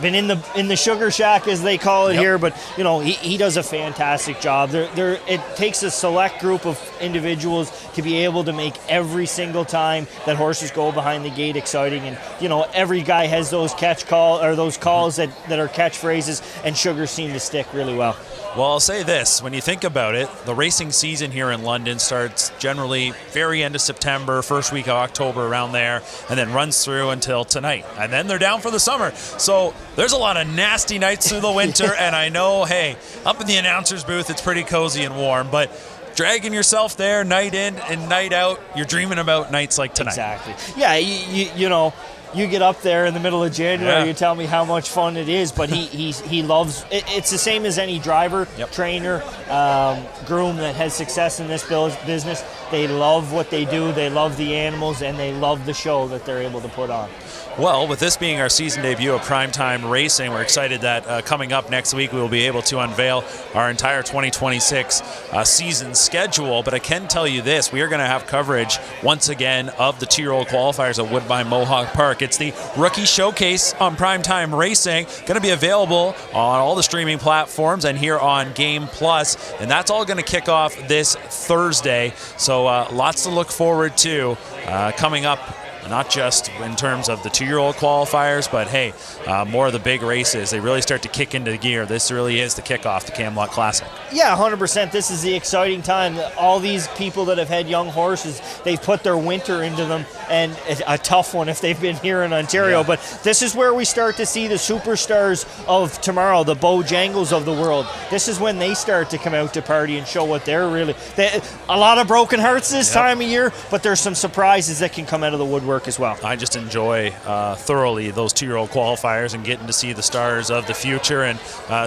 been in the Sugar Shack, as they call it here. But you know, he does a fantastic job. It takes a select group of individuals to be able to make every single time that horses go behind the gate exciting. And you know, every guy has those those calls that are catchphrases, and Sugar seem to stick really well. Well, I'll say this. When you think about it, the racing season here in London starts generally very end of September, first week of October, around there, and then runs through until tonight. And then they're down for the summer. So there's a lot of nasty nights through the winter, and I know, hey, up in the announcer's booth, it's pretty cozy and warm, but dragging yourself there night in and night out, you're dreaming about nights like tonight. Exactly. Yeah, you know, you get up there in the middle of January, you tell me how much fun it is, but he loves it. It's the same as any driver, trainer, groom that has success in this business. They love what they do, they love the animals, and they love the show that they're able to put on. Well, with this being our season debut of PrimeTime Racing, we're excited that coming up next week we will be able to unveil our entire 2026 season schedule. But I can tell you this, we are going to have coverage once again of the 2-year-old qualifiers at Woodbine Mohawk Park. It's the Rookie Showcase on PrimeTime Racing, going to be available on all the streaming platforms and here on Game Plus, and that's all going to kick off this Thursday. So lots to look forward to coming up. Not just in terms of the 2-year-old qualifiers, but hey, more of the big races. They really start to kick into gear. This really is the kickoff to Camluck Classic. Yeah, 100%. This is the exciting time. All these people that have had young horses, they've put their winter into them, and a tough one if they've been here in Ontario. But this is where we start to see the superstars of tomorrow, the Bojangles of the world. This is when they start to come out to party and show what they're really. A lot of broken hearts this time of year, but there's some surprises that can come out of the woodwork as well. I just enjoy thoroughly those 2-year-old qualifiers and getting to see the stars of the future and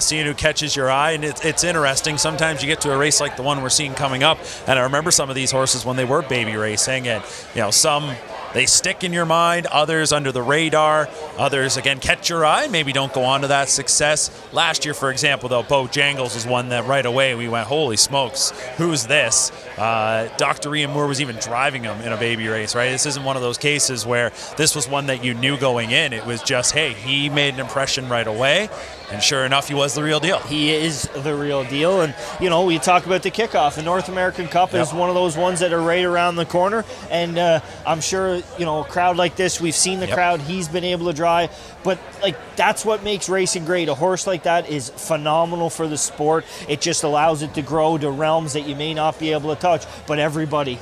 seeing who catches your eye. And it's interesting. Sometimes you get to a race like the one we're seeing coming up, and I remember some of these horses when they were baby racing, and you know, some they stick in your mind, others under the radar, others again catch your eye, maybe don't go on to that success. Last year, for example, though, Bojangles was one that right away we went, holy smokes, who's this? Dr. Ian Moore was even driving him in a baby race, right? This isn't one of those cases where this was one that you knew going in. It was just, hey, he made an impression right away, and sure enough, he was the real deal. He is the real deal, and you know, we talk about the kickoff. The North American Cup is one of those ones that are right around the corner, and I'm sure, you know, a crowd like this, we've seen the crowd he's been able to draw, but like that's what makes racing great. A horse like that is phenomenal for the sport. It just allows it to grow to realms that you may not be able to touch, but everybody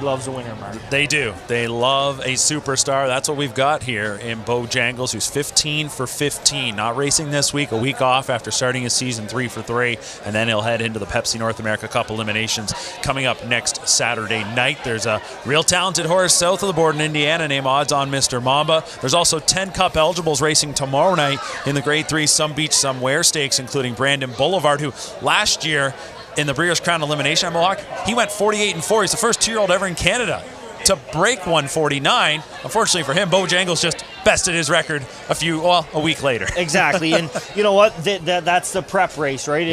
loves a winner, Mark. They do. They love a superstar. That's what we've got here in Bojangles, who's 15 for 15. Not racing this week, a week off after starting his season 3 for 3, and then he'll head into the Pepsi North America Cup eliminations coming up next Saturday night. There's a real talented horse south of the border in Indiana named Odds on Mr. Mamba. There's also 10 Cup eligibles racing tomorrow night in the Grade 3 Some Beach Somewhere Stakes, including Brandon Boulevard, who last year in the Breeders' Crown elimination at Mohawk, he went 48-4. He's the first 2-year-old ever in Canada to break 149. Unfortunately for him, Bojangles just bested his record a week later. Exactly, and you know what? That's the prep race, right?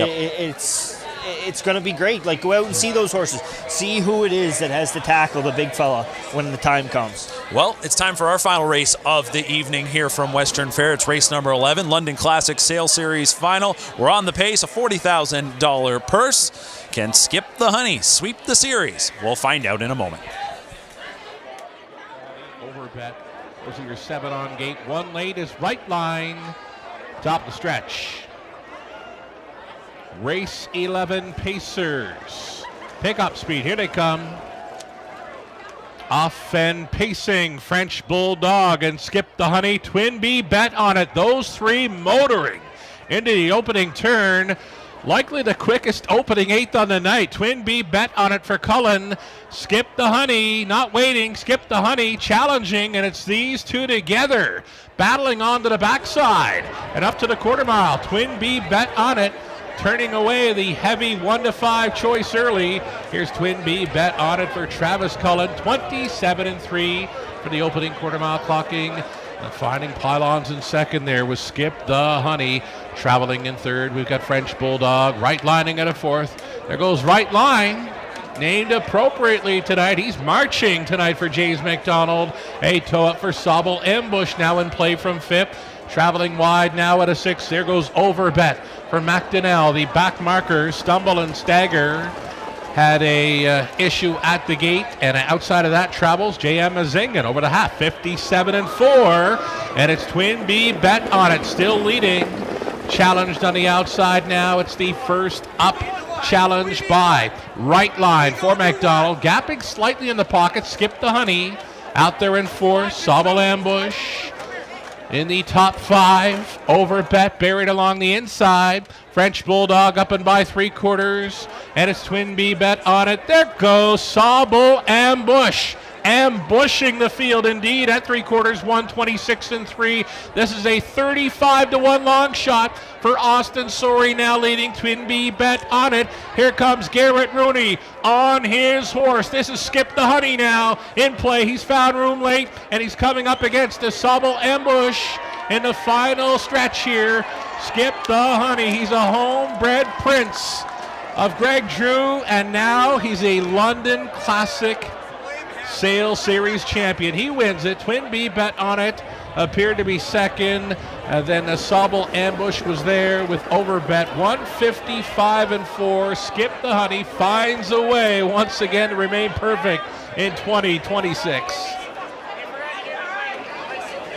It's going to be great. Like, go out and see those horses. See who it is that has to tackle the big fella when the time comes. Well, it's time for our final race of the evening here from Western Fair. It's race number 11, London Classic Sale Series Final. We're on the pace, a $40,000 purse. Can Skip the Honey sweep the series? We'll find out in a moment. Overbet. Those are your 7 on gate. 1 late is right line. Top the stretch. Race 11 Pacers. Pick up speed. Here they come. Off and pacing, French Bulldog and Skip the Honey. Twin B bet on it. Those three motoring into the opening turn. Likely the quickest opening eighth on the night. Twin B bet on it for Cullen. Skip the Honey, not waiting. Skip the Honey challenging, and it's these two together battling onto the backside and up to the quarter mile. Twin B bet on it, turning away the heavy 1-5 choice early. Here's Twin B bet on it for Travis Cullen. 27-3 for the opening quarter mile clocking. And finding pylons in second there was Skip the Honey. Traveling in third, we've got French Bulldog. Right lining at a fourth. There goes Right Line. Named appropriately tonight. He's marching tonight for James McDonald. A toe up for Sobel. Ambush now in play from fifth. Traveling wide now at a sixth. There goes Overbet for McDonnell. The back markers stumble and stagger. Had a issue at the gate, and outside of that travels J.M. Mazingan over the half, 57-4, and it's Twin B bet on it, still leading. Challenged on the outside now. It's the first up challenge by Right Line for McDonald, gapping slightly in the pocket. Skip the Honey out there in fourth. Sobel Ambush in the top five. Overbet buried along the inside. French Bulldog up and by 3/4. And it's Twin B bet on it. There goes Sobel Ambush. Ambushing the field indeed at 3/4, 126-3. This is a 35-1 long shot for Austin Sorey, now leading. Twin B bet on it. Here comes Garrett Rooney on his horse. This is Skip the Honey now in play. He's found room late, and he's coming up against a Sobel Ambush in the final stretch here. Skip the Honey. He's a homebred prince of Greg Drew, and now he's a London Classic Sales Series champion. He wins it. Twin B bet on it. Appeared to be second. Then the Sobel Ambush was there with Overbet. 155-4. Skip the Honey finds a way once again to remain perfect in 2026.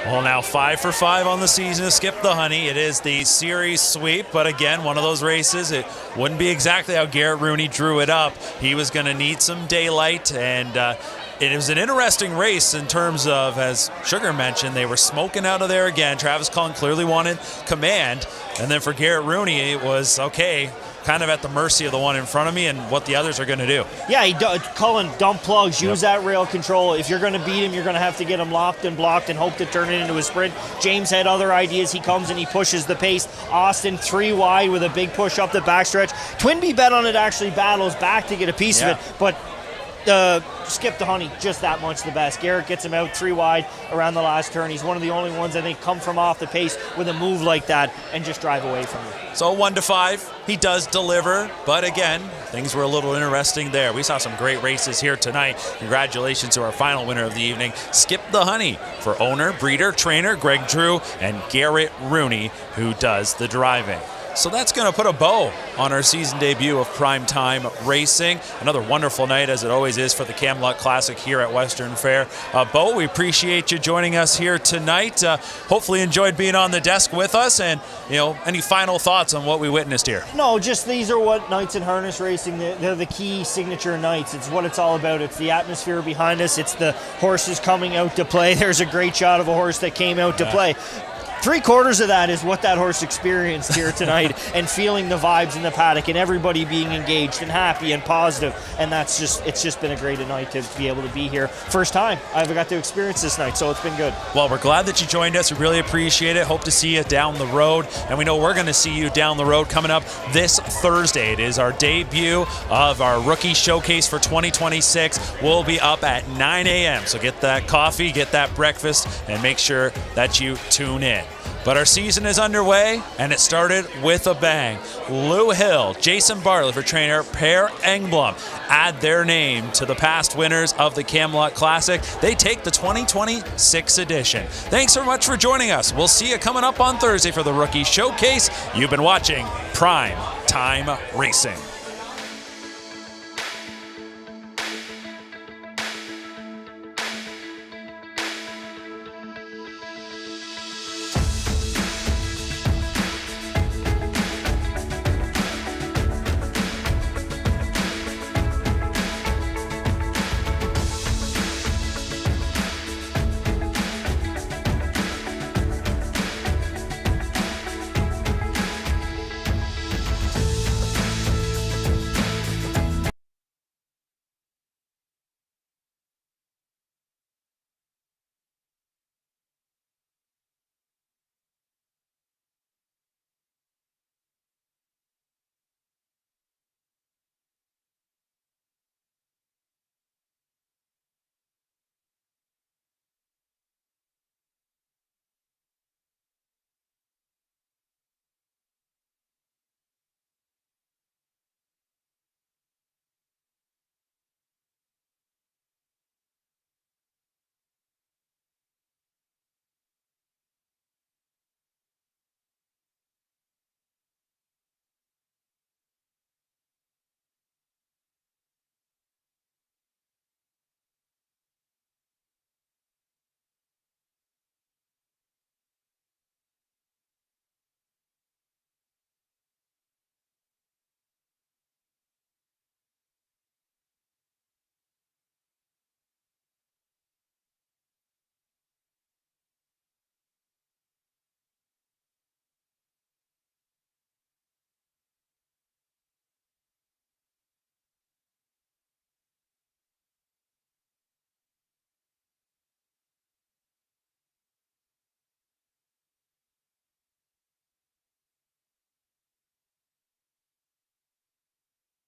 Well, now 5 for 5 on the season to Skip the Honey. It is the series sweep, but again, one of those races, it wouldn't be exactly how Garrett Rooney drew it up. He was going to need some daylight, and it was an interesting race in terms of, as Sugar mentioned, they were smoking out of there again. Travis Cullen clearly wanted command, and then for Garrett Rooney, it was, okay, kind of at the mercy of the one in front of me and what the others are going to do. Yeah, Cullen dump plugs, use that rail control. If you're going to beat him, you're going to have to get him locked and blocked and hope to turn it into a sprint. James had other ideas. He comes and he pushes the pace. Austin 3 wide with a big push up the backstretch. Twin B bet on it, actually battles back to get a piece of it, but Skip the Honey, just that much the best. Garrett gets him out 3 wide around the last turn. He's one of the only ones, I think, come from off the pace with a move like that and just drive away from him. So 1-5, he does deliver, but again, things were a little interesting there. We saw some great races here tonight. Congratulations to our final winner of the evening, Skip the Honey, for owner, breeder, trainer Greg Drew, and Garrett Rooney, who does the driving. So that's going to put a bow on our season debut of Primetime Racing. Another wonderful night, as it always is, for the Camluck Classic here at Western Fair. Bo, we appreciate you joining us here tonight. Hopefully enjoyed being on the desk with us, and any final thoughts on what we witnessed here? No, just these are what nights in harness racing, they're the key signature nights. It's what it's all about. It's the atmosphere behind us. It's the horses coming out to play. There's a great shot of a horse that came out to play. 3/4 of that is what that horse experienced here tonight, and feeling the vibes in the paddock and everybody being engaged and happy and positive. And it's just been a great night to be able to be here. First time I've got to experience this night, so it's been good. Well, we're glad that you joined us. We really appreciate it. Hope to see you down the road, and we know we're going to see you down the road coming up this Thursday. It is our debut of our rookie showcase for 2026. We'll be up at 9 a.m., so get that coffee, get that breakfast, and make sure that you tune in. But our season is underway, and it started with a bang. Lou Hill, Jason Bartlett for trainer Per Engblom add their name to the past winners of the Camluck Classic. They take the 2026 edition. Thanks so much for joining us. We'll see you coming up on Thursday for the Rookie Showcase. You've been watching Prime Time Racing.